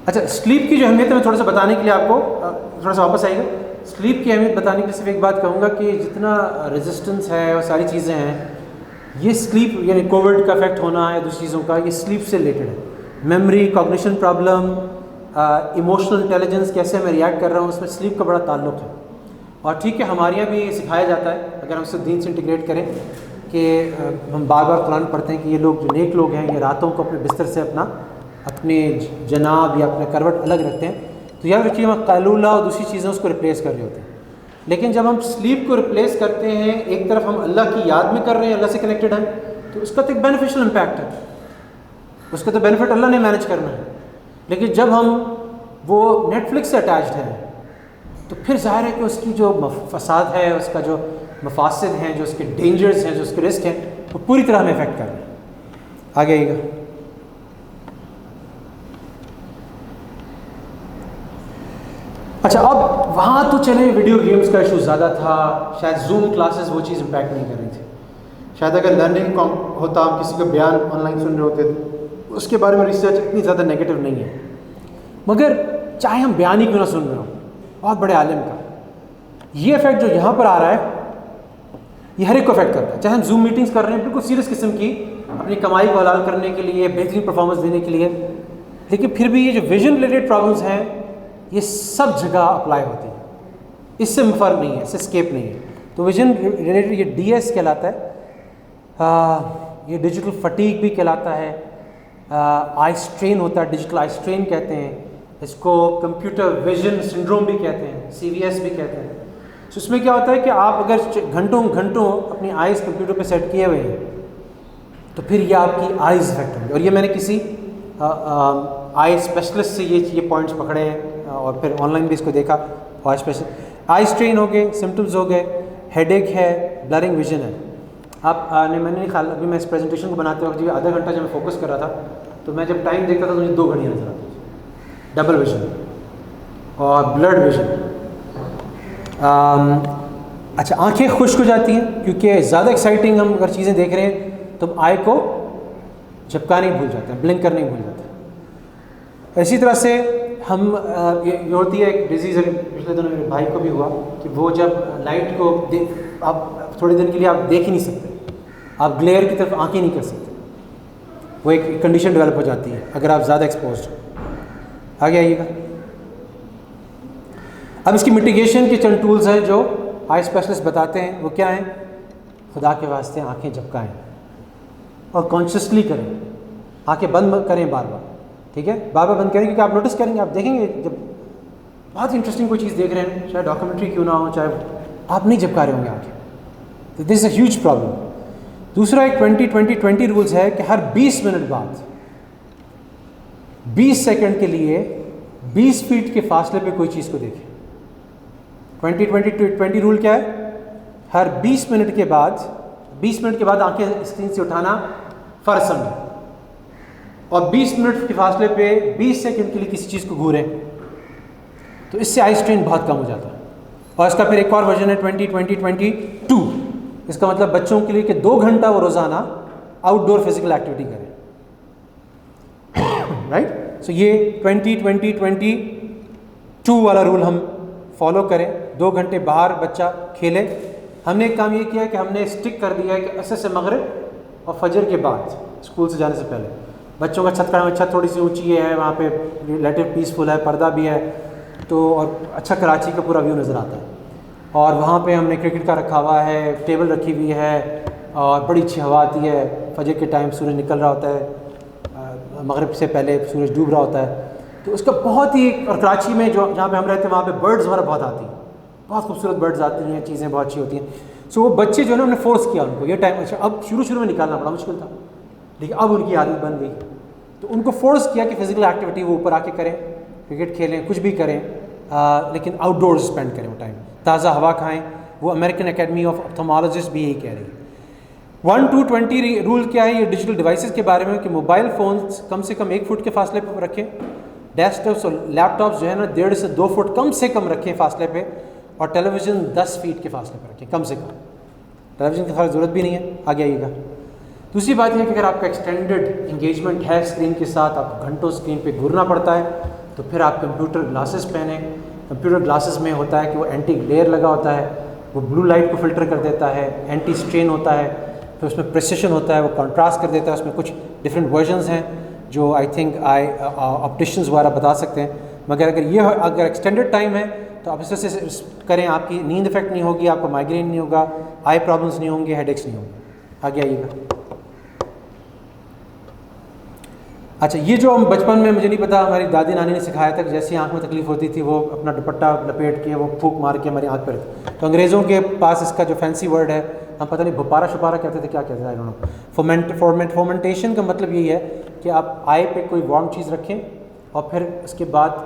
अच्छा, स्लीप की जो अहमियत है मैं थोड़ा सा बताने के लिए आपको थोड़ा सा वापस आएगा। स्लीप की अहमियत बताने के लिए सिर्फ एक बात कहूँगा कि जितना रेजिस्टेंस है और सारी चीज़ें हैं, ये स्लीप यानी कोविड का इफेक्ट होना या दूसरी चीज़ों का, ये स्लीप से रिलेटेड है। Memory, cognition problem, emotional intelligence, कैसे मैं रिएक्ट कर रहा हूँ, उसमें स्लीप का बड़ा ताल्लुक़ है। और ठीक है, हमारे यहाँ भी ये सिखाया जाता है, अगर हम इसको दीन से इंटीग्रेट करें कि हम बार बार कुरान पढ़ते हैं कि ये लोग जो नेक लोग हैं ये रातों को अपने बिस्तर से अपने जनाब या अपने करवट अलग रखते हैं। तो याद रखिए, हम कैलूला और दूसरी चीज़ें उसको रिप्लेस कर रहे होते हैं। लेकिन जब हम स्लीप को रिप्लेस करते हैं, एक तरफ हम अल्लाह की याद में कर रहे हैं, अल्लाह से कनेक्टेड हैं, तो उसका तो एक बेनिफिशियल इम्पैक्ट है, उसका तो बेनिफिट अल्लाह ने मैनेज करना है। लेकिन जब हम वो नेटफ्लिक्स से अटैच्ड हैं तो फिर ज़ाहिर है कि उसकी जो फसाद है, उसका जो मफासिद हैं, जो उसके डेंजर्स हैं, जो उसके रिस्क हैं, वो पूरी तरह हमें इफेक्ट कर रहे हैं। आगे आइएगा। अच्छा, अब वहाँ तो चले वीडियो गेम्स का इशू ज़्यादा था, शायद जूम क्लासेस वो चीज़ इम्पैक्ट नहीं कर रही थी। शायद अगर लर्निंग होता, हम किसी का बयान ऑनलाइन सुन रहे होते तो उसके बारे में रिसर्च इतनी ज़्यादा नेगेटिव नहीं है। मगर चाहे हम बयान ही क्यों ना सुन रहे हो बहुत बड़े आलिम का, ये इफेक्ट जो यहाँ पर आ रहा है ये हर एक को इफेक्ट करता है। चाहे हम जूम मीटिंग्स कर रहे हैं बिल्कुल सीरियस किस्म की, अपनी कमाई को हलाल करने के लिए, बेहतरीन परफॉर्मेंस देने के लिए, लेकिन फिर भी ये जो विजन रिलेटेड प्रॉब्लम्स हैं ये सब जगह अप्लाई होती है, इससे फर्क नहीं है, इससे स्केप नहीं है। तो विजन रिलेटेड ये DS कहलाता है, ये डिजिटल फटीग भी कहलाता है, आई स्ट्रेन होता है, डिजिटल आई स्ट्रेन कहते हैं इसको, कंप्यूटर विजन सिंड्रोम भी कहते हैं, CVS भी कहते हैं। तो इसमें क्या होता है कि आप अगर घंटों घंटों अपनी आइज़ कंप्यूटर पे सेट किए हुए हैं तो फिर ये आपकी आइज़ इफेक्ट होंगी। और ये मैंने किसी आई स्पेशलिस्ट से ये पॉइंट्स पकड़े हैं और फिर ऑनलाइन भी इसको देखा। आई स्पेशलिस्ट, आई स्ट्रेन हो गए, सिम्टम्स हो गए, हेडेक है, ब्लरिंग विजन है। मैंने नहीं ख्याल, अभी मैं इस प्रेजेंटेशन को बनाते वक्त जो आधा घंटा जब मैं फोकस कर रहा था तो मैं जब टाइम देखता था तो मुझे 2 घड़ियाँ नजर आती थी। डबल विजन और ब्लड विजन। अच्छा, आंखें खुश्क हो जाती हैं क्योंकि ज़्यादा एक्साइटिंग हम अगर चीज़ें देख रहे हैं तो आई को झपकाने भूल जाते हैं, ब्लिंक करने भूल जाते हैं। इसी तरह से हम ये होती है एक डिजीज़, पिछले दिनों मेरे भाई को भी हुआ कि वो जब लाइट को आप थोड़ी देर के लिए आप देख ही नहीं सकते, आप ग्लेयर की तरफ आंखें नहीं कर सकते, वो एक कंडीशन डेवलप हो जाती है अगर आप ज़्यादा एक्सपोज्ड हो। आगे आइएगा। अब इसकी मिटिगेशन के चंद टूल्स हैं जो आई स्पेशलिस्ट बताते हैं, वो क्या हैं? खुदा के वास्ते आंखें झपकाएं और कॉन्शियसली करें, आंखें बंद करें बार बार, ठीक है, बार बार बंद करें, क्योंकि आप नोटिस करेंगे, आप देखेंगे जब बहुत इंटरेस्टिंग कोई चीज़ देख रहे हैं, चाहे डॉक्यूमेंट्री क्यों ना हो, चाहे आप नहीं झपका रहे होंगे आंखें, तो this is a huge problem. दूसरा एक 20-20-20 रूल्स है कि हर 20 मिनट बाद 20 सेकंड के लिए 20 फीट के फासले पे कोई चीज़ को देखें। 20-20-20 रूल क्या है? हर 20 मिनट के बाद आंखें स्क्रीन से उठाना फ़र्ज समझें और 20 मिनट के फासले पे 20 सेकंड के लिए किसी चीज़ को घूरें, तो इससे आई स्ट्रेन बहुत कम हो जाता है। और इसका फिर एक और वर्जन है 20-20-22। इसका मतलब बच्चों के लिए कि 2 घंटा वो रोज़ाना आउटडोर फिजिकल एक्टिविटी करें, राइट। सो ये 20-20-22 वाला रूल हम फॉलो करें। 2 घंटे बाहर बच्चा खेले। हमने एक काम ये किया है कि हमने स्टिक कर दिया है कि असर से मगरिब और फजर के बाद स्कूल से जाने से पहले बच्चों का छत थोड़ी सी ऊंची है, वहाँ पे रिलेटिव पीसफुल है, पर्दा भी है, तो और अच्छा कराची का पूरा व्यू नज़र आता है। और वहाँ पे हमने क्रिकेट का रखा हुआ है, टेबल रखी हुई है और बड़ी अच्छी हवा आती है। फजर के टाइम सूरज निकल रहा होता है, मगरिब से पहले सूरज डूब रहा होता है, तो उसका बहुत ही। और कराची में जो जहाँ पे हम रहते हैं वहाँ पे बर्ड्स वगैरह बहुत आती हैं, बहुत खूबसूरत बर्ड्स आती हैं, चीज़ें बहुत अच्छी होती हैं। सो वो बच्चे जो है ना, हमने फोर्स किया उनको ये टाइम। अच्छा, अब शुरू में निकालना बड़ा मुश्किल था, लेकिन अब उनकी आदत बन गई, तो उनको फोर्स किया कि फ़िज़िकल एक्टिविटी वो ऊपर आके करें, क्रिकेट खेलें, कुछ भी करें, लेकिन आउटडोर्स स्पेंड करें वो टाइम, ताज़ा हवा खाएँ। वो अमेरिकन एकेडमी ऑफ ऑप्थेमोलॉजिस्ट भी यही कह रही है। 1-2-20 रूल क्या है? ये डिजिटल डिवाइसेस के बारे में कि मोबाइल फ़ोन्स कम से कम 1 फुट के फासले पर रखें, डेस्कटॉप्स और लैपटॉप्स जो है ना 1.5 से 2 फुट कम से कम रखें फासले पे, और टेलीविज़न 10 फीट के फासले पर रखें कम से कम। टेलीविज़न की खास ज़रूरत भी नहीं है। आगे आइएगा। दूसरी बात यह है कि अगर आपका एक्सटेंडेड इंगेजमेंट है स्क्रीन के साथ, आपको घंटों स्क्रीन पे घूरना पड़ता है, तो फिर आप कंप्यूटर ग्लासेस पहने। कंप्यूटर ग्लासेस में होता है कि वो एंटी ग्लेयर लगा होता है, वो ब्लू लाइट को फ़िल्टर कर देता है, एंटी स्ट्रेन होता है, फिर उसमें प्रिसिशन होता है, वो कंट्रास्ट कर देता है। उसमें कुछ डिफरेंट वर्जन्स हैं जो आई थिंक ऑप्टिशियंस वगैरह बता सकते हैं। मगर अगर एक्सटेंडेड टाइम है तो आप इस तरह से करें, आपकी नींद इफेक्ट नहीं होगी, आपको माइग्रेन नहीं होगा, आई प्रॉब्लम्स नहीं होंगे, हेडेक्स नहीं होंगे। आगे आइएगा। अच्छा, ये जो हम बचपन में, मुझे नहीं पता, हमारी दादी नानी ने सिखाया था कि जैसी आंख में तकलीफ होती थी वो अपना दुपट्टा लपेट के वो फूंक मार के हमारी आंख पर। तो अंग्रेज़ों के पास इसका जो फैंसी वर्ड है, हम पता नहीं भुपारा शुपारा कहते थे, क्या कहते थे, आई डोंट नो। फोमेंटेशन का मतलब यही है कि आप आई पे कोई वार्म चीज़ रखें और फिर उसके बाद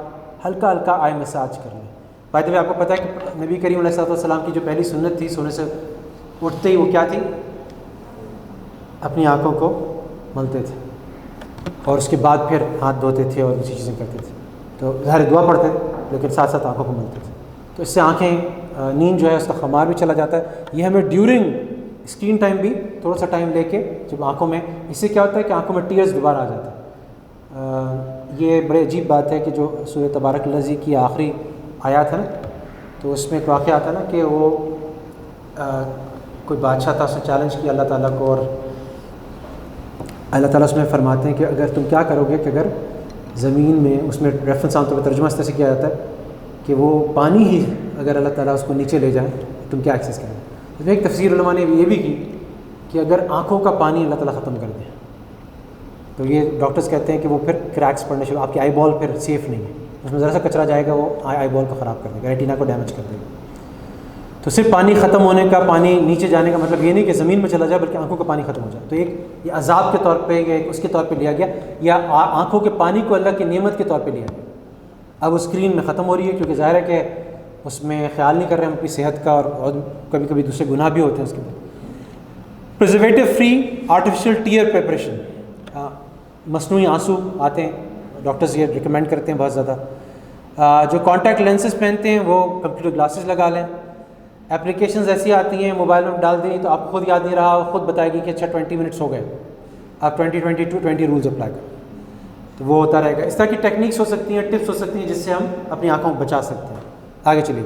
हल्का हल्का आई मसाज कर लें। बाय द वे, आपको पता है कि नबी करीम अलैहि सल्लम की जो पहली सुन्नत थी, सोने से उठते ही वो क्या थी? अपनी आँखों को मलते थे और उसके बाद फिर हाथ धोते थे और दूसरी चीज़ें करते थे। तो ज़ाहिर दुआ पढ़ते थे लेकिन साथ साथ आँखों को मलते थे। तो इससे आँखें, नींद जो है उसका खमार भी चला जाता है। ये हमें ड्यूरिंग स्क्रीन टाइम भी थोड़ा सा टाइम लेके जब आँखों में, इससे क्या होता है कि आँखों में टीयर्स दोबारा आ जाता है। ये बड़े अजीब बात है कि जो सूरह तबारक लज़ी की आखिरी आयत है ना, तो उसमें एक वाक़या आता है ना कि वो कोई बादशाह था, उसने चैलेंज किया अल्लाह ताला को, और अल्लाह ताला उसमें फरमाते हैं कि अगर तुम क्या करोगे कि अगर ज़मीन में, उसमें रेफरेंस आमतौर पर तर्जुमा इस तरह से किया जाता है कि वो पानी ही अगर अल्लाह ताला उसको नीचे ले जाए तुम क्या एक्सेस करोगे। इसमें एक तफसीर उलमा ने ये भी की कि अगर आँखों का पानी अल्लाह ताला ख़त्म कर दे तो ये डॉक्टर्स कहते हैं कि वो फिर क्रैक्स पड़ने शुरू, आपकी आई बॉल फिर सेफ़ नहीं है, उसमें ज़रा सा कचरा जाएगा वो आई बॉल को ख़राब कर देगा, रेटिना को डैमेज कर देगा। तो सिर्फ पानी ख़त्म होने का, पानी नीचे जाने का मतलब ये नहीं कि ज़मीन में चला जाए बल्कि आँखों का पानी ख़त्म हो जाए। तो एक ये अज़ाब के तौर पे या उसके तौर पे लिया गया, या आँखों के पानी को अल्लाह की नेमत के तौर पे लिया गया। अब वो स्क्रीन में ख़त्म हो रही है क्योंकि ज़ाहिर है कि उसमें ख्याल नहीं कर रहे हम अपनी सेहत का, और कभी कभी दूसरे गुनाह भी होते हैं उसके बाद। Preservative free artificial tear preparation, मसनूई आंसू आते हैं, डॉक्टर्स ये रिकमेंड करते हैं बहुत ज़्यादा। जो कॉन्टैक्ट लेंसेज पहनते हैं वो कंप्यूटर ग्लासेस लगा लें। एप्लीकेशंस ऐसी आती हैं मोबाइल में डाल दी तो आपको खुद याद नहीं रहा, खुद बताएगी कि अच्छा 20 मिनट्स हो गए, आप 20 रूल्स अप्लाई करें, तो वो होता रहेगा। इस तरह की टेक्निक्स हो सकती हैं, टिप्स हो सकती हैं जिससे हम अपनी आँखों को बचा सकते हैं। आगे चलिए।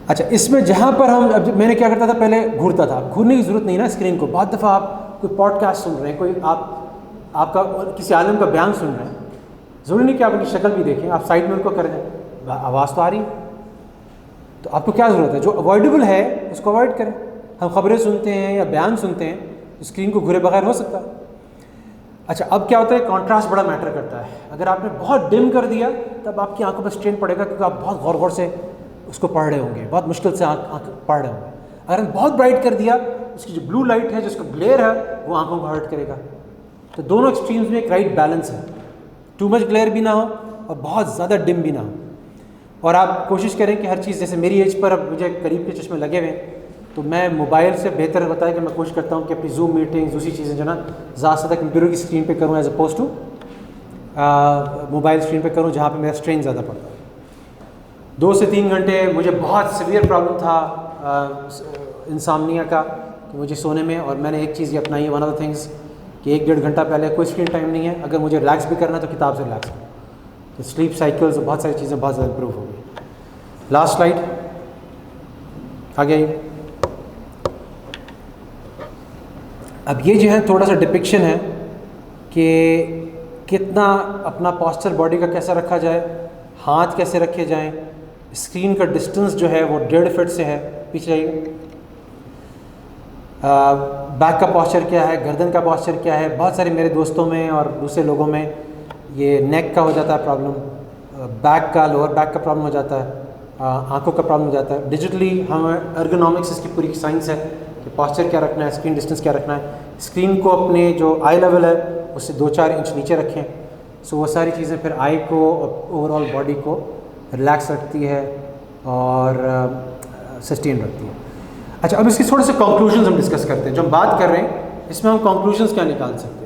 अच्छा, इसमें जहाँ पर हम, अब मैंने क्या करता था, पहले घूरता था, घूरने की ज़रूरत नहीं ना स्क्रीन को। बहुत दफ़ा आप कोई पॉडकास्ट सुन रहे हैं, कोई आपका किसी आलिम का बयान सुन रहे हैं, ज़रूरी नहीं कि आप उनकी शक्ल भी देखें, आप साइड में उनको कर दें, आवाज़ तो आ रही, तो आपको क्या ज़रूरत है? जो अवॉइडेबल है उसको अवॉइड करें। हम ख़बरें सुनते हैं या बयान सुनते हैं तो स्क्रीन को घूरे बगैर हो सकता है। अच्छा, अब क्या होता है, कॉन्ट्रास्ट बड़ा मैटर करता है। अगर आपने बहुत डिम कर दिया तब आपकी आंखों पर स्ट्रेन पड़ेगा क्योंकि आप बहुत गौर गौर से उसको पढ़ रहे होंगे, बहुत मुश्किल से आँख पढ़ रहे होंगे। अगर हमने बहुत ब्राइट कर दिया, उसकी जो ब्लू लाइट है, जिसका ग्लेयर है, वो आंखों को हर्ट करेगा। तो दोनों एक्सट्रीम्स में एक राइट बैलेंस है, टू मच ग्लेयर भी ना हो और बहुत ज़्यादा डिम भी ना हो। और आप कोशिश करें कि हर चीज़, जैसे मेरी एज पर अब मुझे करीब के चश्मे लगे हुए हैं, तो मैं मोबाइल से बेहतर होता है कि मैं कोशिश करता हूँ कि अपनी जूम मीटिंग्स, दूसरी चीज़ें जो ना ज़्यादा से ज़्यादा कंप्यूटर की स्क्रीन पे करूँ as opposed to mobile screen पे करूँ जहाँ पे मेरा स्ट्रेन ज़्यादा पड़ता है। 2 से 3 घंटे, मुझे बहुत सीवियर प्रॉब्लम था इंसामनिया का, कि मुझे सोने में, और मैंने एक चीज़ ये अपनाई है, वन ऑफ द थिंग्स, कि 1-1.5 घंटा पहले कोई स्क्रीन टाइम नहीं है। अगर मुझे रिलैक्स भी करना है तो किताब से रिलैक्स करूँ, तो स्लीप साइकिल्स, बहुत सारी चीज़ें बहुत ज़्यादा इंप्रूव हो गई। लास्ट स्लाइड, आगे। अब ये जो है थोड़ा सा डिपिक्शन है कि कितना अपना पॉस्चर बॉडी का कैसा रखा जाए, हाथ कैसे रखे जाएं, स्क्रीन का डिस्टेंस जो है वो 1.5 फीट से है, पीछे जाइए। बैक का पॉस्चर क्या है, गर्दन का पॉस्चर क्या है। बहुत सारे मेरे दोस्तों में और दूसरे लोगों में ये नेक का हो जाता है प्रॉब्लम, बैक का, लोअर बैक का प्रॉब्लम हो जाता है, आंखों का प्रॉब्लम हो जाता है। डिजिटली हम एर्गोनॉमिक्स, इसकी पूरी साइंस है कि पॉस्चर क्या रखना है, स्क्रीन डिस्टेंस क्या रखना है। स्क्रीन को अपने जो आई लेवल है उससे 2-4 इंच नीचे रखें। सो वो सारी चीज़ें फिर आई को, ओवरऑल बॉडी को रिलैक्स रखती है और सस्टेन रखती है। अच्छा, अब इसके थोड़े से कंक्लूजन्स हम डिस्कस करते हैं। जो हम बात कर रहे हैं इसमें हम कंक्लूजन्स क्या निकाल सकते हैं।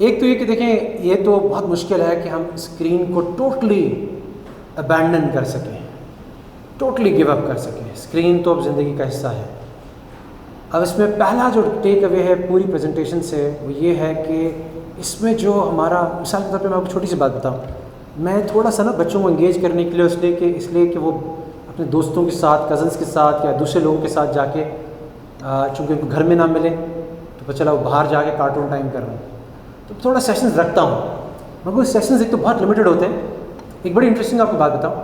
एक तो ये कि देखें, ये तो बहुत मुश्किल है कि हम स्क्रीन को टोटली अबैंडन कर सकें, टोटली गिव अप कर सकें। स्क्रीन तो अब ज़िंदगी का हिस्सा है। अब इसमें पहला जो टेक अवे है पूरी प्रेजेंटेशन से वो ये है कि इसमें जो हमारा, मिसाल के तौर पे मैं आपको छोटी सी बात बताऊं, मैं थोड़ा सा ना बच्चों को एंगेज करने के लिए इसलिए कि वो अपने दोस्तों के साथ, कज़न्स के साथ या दूसरे लोगों के साथ जाके, चूँकि उनको घर में ना मिले तो पता चला वो बाहर जाके कार्टून टाइम कर रहे हैं, तो थोड़ा सेशंस रखता हूँ। मगर सेशंस एक तो बहुत लिमिटेड होते हैं। एक बड़ी इंटरेस्टिंग आपको बात बताऊँ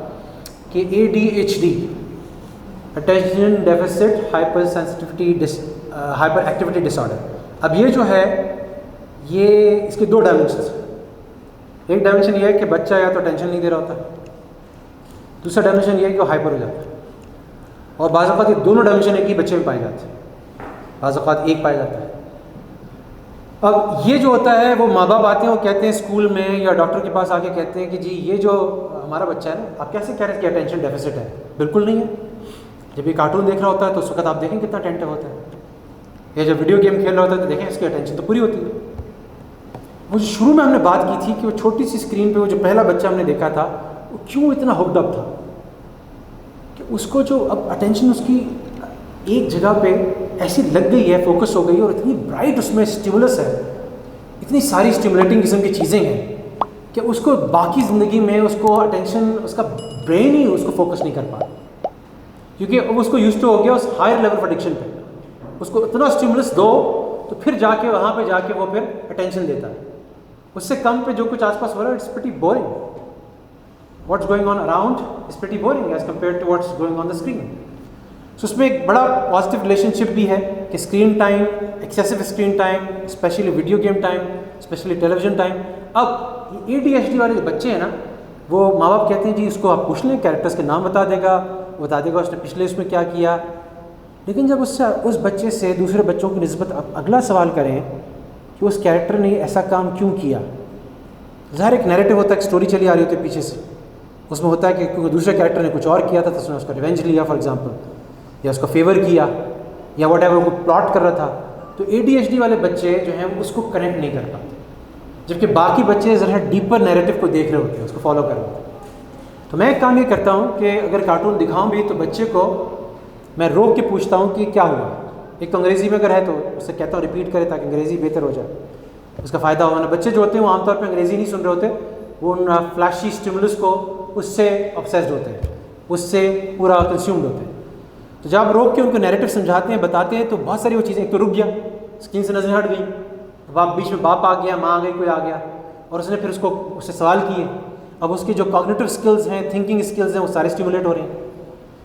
कि ADHD, attention deficit hyper sensitivity hyper activity disorder, अब ये जो है ये इसके दो डायमेंशन है। एक डायमेंशन ये है कि बच्चा या तो टेंशन नहीं दे रहा होता, दूसरा डायमेंशन ये है कि वो हाइपर हो जाता है। और बाज़ औक़ात ये दोनों डायमेंशन एक ही बच्चे में पाए जाते हैं, बाज़ औक़ात एक पाया जाता है। अब ये जो होता है वो माँ बाप आते हैं, वो कहते हैं स्कूल में या डॉक्टर के पास आके कहते हैं कि जी ये जो हमारा बच्चा है ना, आप कैसे कह रहे हैं कि अटेंशन डेफिसिट है? बिल्कुल नहीं है। जब ये कार्टून देख रहा होता है तो उस वक्त आप देखें कितना अटेंटिव होता है, या जब वीडियो गेम खेल रहा होता है तो देखें इसकी अटेंशन तो पूरी होती है। वो जो शुरू में हमने बात की थी कि वो छोटी सी स्क्रीन पे वो जो पहला बच्चा हमने देखा था वो क्यों इतना हुक्ड अप था कि उसको जो अब अटेंशन उसकी एक जगह पे ऐसी लग गई है, फोकस हो गई, और इतनी ब्राइट उसमें स्टिमुलस है, इतनी सारी स्टिमुलेटिंग किस्म की चीज़ें हैं कि उसको बाकी ज़िंदगी में उसको अटेंशन, उसका ब्रेन ही उसको फोकस नहीं कर पा रहा, क्योंकि अब उसको यूज्ड टू हो गया उस हायर लेवल ऑफ एडिक्शन पे। उसको इतना स्टिमुलस दो तो फिर जाके वहाँ पे जाके वो फिर अटेंशन देता है। उससे कम पे जो कुछ आसपास हो रहा है it's pretty boring, what's going on around is pretty boring as compare to what's going on the screen. So उसमें एक बड़ा पॉजिटिव रिलेशनशिप भी है कि screen time, excessive screen time, specially video game time, specially television time. अब ADHD वाले जो बच्चे हैं ना, वो माँ बाप कहते हैं जी उसको आप पूछ लें, कैरेक्टर्स के नाम बता देगा उसने पिछले उसमें क्या किया। लेकिन जब उससे उस बच्चे से दूसरे बच्चों की निस्बत आप अगला सवाल करें कि उस कैरेक्टर ने ऐसा काम क्यों किया, ज़ाहिर एक नैरेटिव होता है, एक स्टोरी चली आ रही होती है पीछे से, उसमें होता है कि क्योंकि दूसरे कैरेक्टर ने कुछ और किया था तो उसने उसका रिवेंज लिया फॉर एग्जांपल, या उसका फेवर किया, या व्हाटएवर वो प्लॉट कर रहा था। तो ADHD वाले बच्चे जो हैं उसको कनेक्ट नहीं कर पाते, जबकि बाकी बच्चे ज़रा डीपर नैरेटिव को देख रहे होते हैं, उसको फॉलो कर रहे होते हैं। तो मैं एक काम ये करता हूँ कि अगर कार्टून दिखाऊँ भी तो बच्चे को मैं रोक के पूछता हूँ कि क्या हुआ। एक तो अंग्रेज़ी में अगर है तो उससे कहता हूँ रिपीट करे ताकि अंग्रेज़ी बेहतर हो जाए, उसका फ़ायदा होगा ना। बच्चे जो होते हैं वो आमतौर पर अंग्रेज़ी नहीं सुन रहे होते, वो उन फ्लैशी स्टिमुलस को उससे ऑब्सेस्ड होते हैं, उससे पूरा कंज्यूम्ड होते हैं। तो जब आप रोक के उनको नैरेटिव समझाते हैं, बताते हैं, तो बहुत सारी वो चीज़ें, एक तो रुक गया, स्क्रीन से नजरें हट गई, अब बीच में बाप आ गया, माँ आ गई, कोई आ गया और उसने फिर उससे सवाल किए। अब उसके जो कॉग्निटिव स्किल्स हैं, थिंकिंग स्किल्स हैं, वो सारे स्टिमुलेट हो रहे हैं।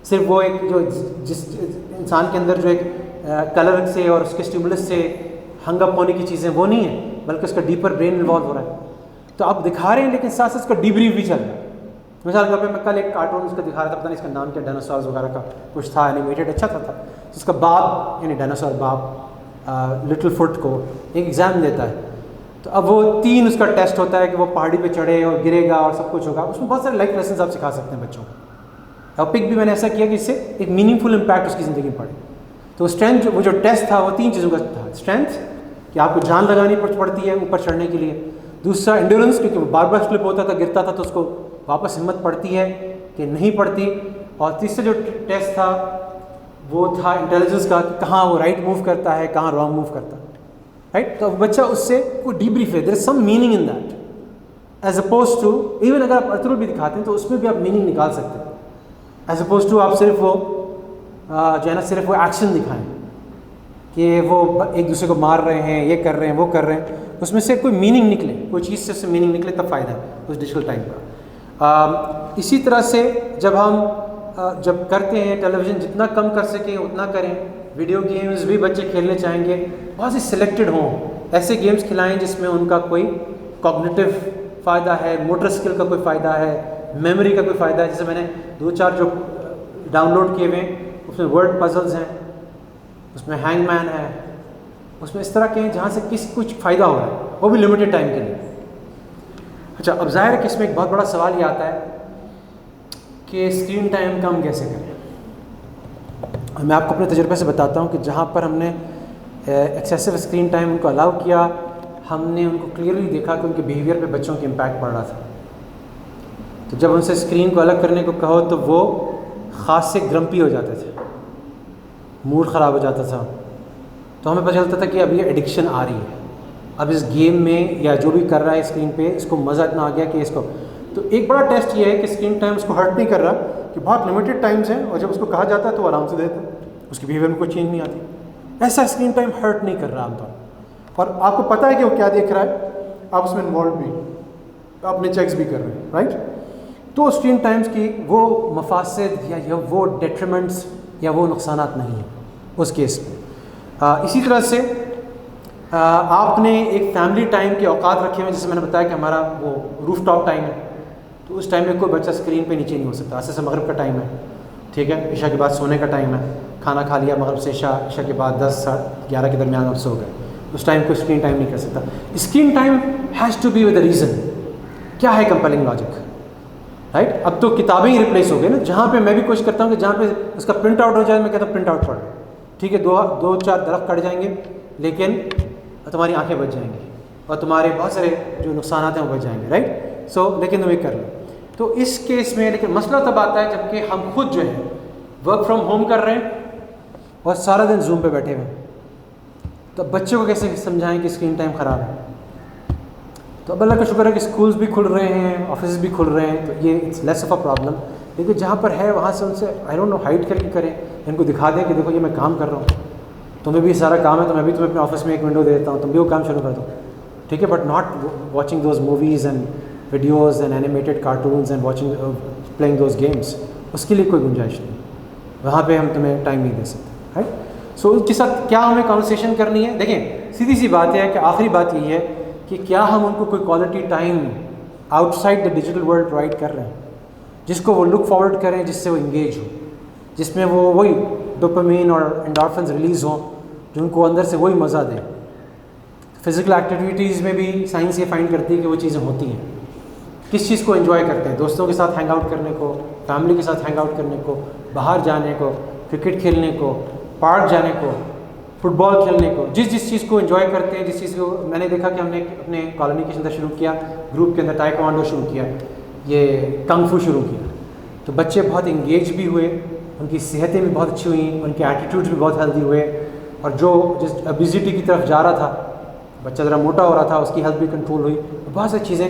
सिर्फ वो एक जो जिस इंसान के अंदर जो एक कलर से और उसके स्टिमुलस से हंगअप होने की चीज़ें वो नहीं है, बल्कि उसका डीपर ब्रेन इन्वॉल्व हो रहा है। तो आप दिखा रहे हैं लेकिन साथ साथ उसका डीब्रीफ भी चल रहा है। मिसाल के तौर पर मैं कल एक कार्टून उसका दिखा रहा था, पता नहीं इसका नाम क्या, डायनासोर्स वगैरह का कुछ था, एनिमेटेड, अच्छा था। उसका बाप यानी डायनासोर बाप लिटिल फुट को एक एग्ज़ाम देता है। तो अब वो 3 उसका टेस्ट होता है कि वो पहाड़ी पे चढ़े और गिरेगा और सब कुछ होगा। उसमें बहुत सारे लाइफ लेसन आप सिखा सकते हैं बच्चों को। और पिक भी मैंने ऐसा किया कि इससे एक मीनिंगफुल इम्पैक्ट उसकी ज़िंदगी में पड़े। तो स्ट्रेंथ, वो जो टेस्ट था वो 3 चीज़ों का था। स्ट्रेंथ कि आपको जान लगानी पड़ती है ऊपर चढ़ने के लिए, दूसरा एंड्योरेंस क्योंकि वो बार बार स्लिप होता था, गिरता था, तो उसको वापस हिम्मत पड़ती है कि नहीं पड़ती, और तीसरा जो टेस्ट था वो था इंटेलिजेंस का, कि कहाँ वो राइट मूव करता है, कहाँ रॉन्ग मूव करता है, राइट। तो बच्चा उससे कोई डीब्रीफ है, there is some meaning in that as opposed to, even अगर आप अर्थरूल भी दिखाते हैं तो उसमें भी आप मीनिंग निकाल सकते हैं, एज अपोज टू आप सिर्फ वो जो है ना सिर्फ वो एक्शन दिखाएं कि वो एक दूसरे को मार रहे हैं, ये कर रहे हैं, वो कर रहे हैं, उसमें से कोई मीनिंग निकले, कोई चीज़ से उससे मीनिंग निकले, तब फ़ायदा है उस डिजिटल टाइम का। इसी तरह से जब हम जब करते हैं टेलीविज़न जितना कम कर सकें उतना करें। वीडियो गेम्स भी बच्चे खेलने चाहेंगे, बहुत से सिलेक्टेड हों, ऐसे गेम्स खिलाएं जिसमें उनका कोई कॉग्निटिव फ़ायदा है, मोटर स्किल का कोई फ़ायदा है, मेमोरी का कोई फ़ायदा है। जैसे मैंने 2-4 जो डाउनलोड किए हुए हैं उसमें वर्ड पजल्स हैं, उसमें हैंगमैन है, उसमें इस तरह के हैं जहाँ से कुछ फ़ायदा हो रहा है, वो भी लिमिटेड टाइम के लिए। अच्छा, अब ज़ाहिर है कि इसमें एक बहुत बड़ा सवाल ये आता है कि स्क्रीन टाइम कम कैसे करें। मैं आपको अपने तजुर्बे से बताता हूँ कि जहाँ पर हमने एक्सेसिव स्क्रीन टाइम उनको अलाउ किया, हमने उनको क्लियरली देखा कि उनके बिहेवियर पे बच्चों के इम्पैक्ट पड़ रहा था। तो जब उनसे स्क्रीन को अलग करने को कहो तो वो ख़ास से ग्रम्पी हो जाते थे, मूड ख़राब हो जाता था। तो हमें पता चलता था कि अब ये एडिक्शन आ रही है, अब इस गेम में या जो भी कर रहा है स्क्रीन पे इसको मज़ा इतना आ गया कि इसको। तो एक बड़ा टेस्ट ये है कि स्क्रीन टाइम उसको हर्ट नहीं कर रहा, कि बहुत लिमिटेड टाइम्स हैं, और जब उसको कहा जाता है तो आराम से देता है, उसके बिहेवियर में कोई चेंज नहीं आती। ऐसा स्क्रीन टाइम हर्ट नहीं कर रहा आमतौर, और आपको पता है कि वो क्या देख रहा है, आप उसमें इन्वॉल्व भी। अपने चेक्स भी कर रहे हैं, राइट। तो स्क्रीन टाइम्स की वो मफासद या वो डेट्रीमेंट्स या वो नुकसानात नहीं हैं उस केस में। इसी तरह से आपने एक फैमिली टाइम के औकात रखे हुए, जैसे मैंने बताया कि हमारा वो रूफ टॉप टाइम है, तो उस टाइम में कोई बच्चा स्क्रीन पे नीचे नहीं हो सकता। असर से मगरिब का टाइम है, ठीक है, इशा के बाद सोने का टाइम है, खाना खा लिया मगरिब से इशा के बाद 10-11 के दरमियान आप सो गए, उस टाइम कोई स्क्रीन टाइम नहीं कर सकता। Screen time has to be with a reason. क्या है कंपेलिंग लॉजिक, राइट। अब तो किताबें ही रिप्लेस हो गई ना, जहाँ पे मैं भी कोशिश करता हूँ कि जहाँ पे उसका प्रिंट आउट हो जाए, मैं कहता हूँ प्रिंट आउट पढ़ लो, ठीक है, दो चार दरख्त कट जाएंगे लेकिन तुम्हारी आंखें बच जाएंगी और तुम्हारे बहुत सारे जो नुकसान हैं वो बच जाएंगे, राइट। सो लेकिन तुम्हें कर लो। तो इस केस में लेकिन मसला तब आता है जबकि हम खुद जो है वर्क फ्रॉम होम कर रहे हैं और सारा दिन जूम पे बैठे हुए हैं, तो बच्चों को कैसे समझाएं कि स्क्रीन टाइम ख़राब है। तो अब अल्लाह का शुक्र है कि स्कूल्स भी खुल रहे हैं, ऑफिस भी खुल रहे हैं, तो ये it's less of a problem. लेकिन जहाँ पर है वहाँ से उनसे आई डोंट नो हाइड करके करें, इनको दिखा दें कि देखो ये मैं काम कर रहा हूँ, तुम्हें भी सारा काम है, तो मैं भी तुम्हें अपने ऑफिस में एक विंडो दे देता हूँ, तुम भी वो काम शुरू कर दो, ठीक है। But not watching those movies and videos and animated cartoons and watching playing those games, उसके लिए कोई गुंजाइश नहीं, वहाँ पे हम तुम्हें टाइम नहीं दे सकते, राइट। सो उसके साथ क्या हमें कॉन्वर्सेशन करनी है। देखें सीधी सी बात है कि आखिरी बात यही है कि क्या हम उनको कोई quality time outside the digital world provide कर रहे हैं, जिसको वो लुक फॉरवर्ड करें, जिससे वो इंगेज हो, जिसमें वो वही डोपामीन और एंडोर्फिन्स रिलीज़ हों जो उनको अंदर से वही मज़ा दें। फिज़िकल एक्टिविटीज़ में भी साइंस ये फाइंड करती है कि वो चीज़ें होती हैं, किस चीज़ को एंजॉय करते हैं, दोस्तों के साथ हैंग आउट करने को, फैमिली के साथ हैंग आउट करने को, बाहर जाने को, क्रिकेट खेलने को, पार्क जाने को, फुटबॉल खेलने को, जिस चीज़ को एंजॉय करते हैं, जिस चीज़ को मैंने देखा कि हमने अपने कॉलोनी के अंदर शुरू किया, ग्रुप के अंदर ताइक्वांडो शुरू किया, ये कंग फू शुरू किया, तो बच्चे बहुत इंगेज भी हुए, उनकी सेहतें भी बहुत अच्छी हुई, उनके एटीट्यूड्स भी बहुत हेल्दी हुए, और जो जिस ओबेसिटी की तरफ जा रहा था, बच्चा ज़रा मोटा हो रहा था, उसकी हेल्थ भी कंट्रोल हुई, तो बहुत सारी चीज़ें,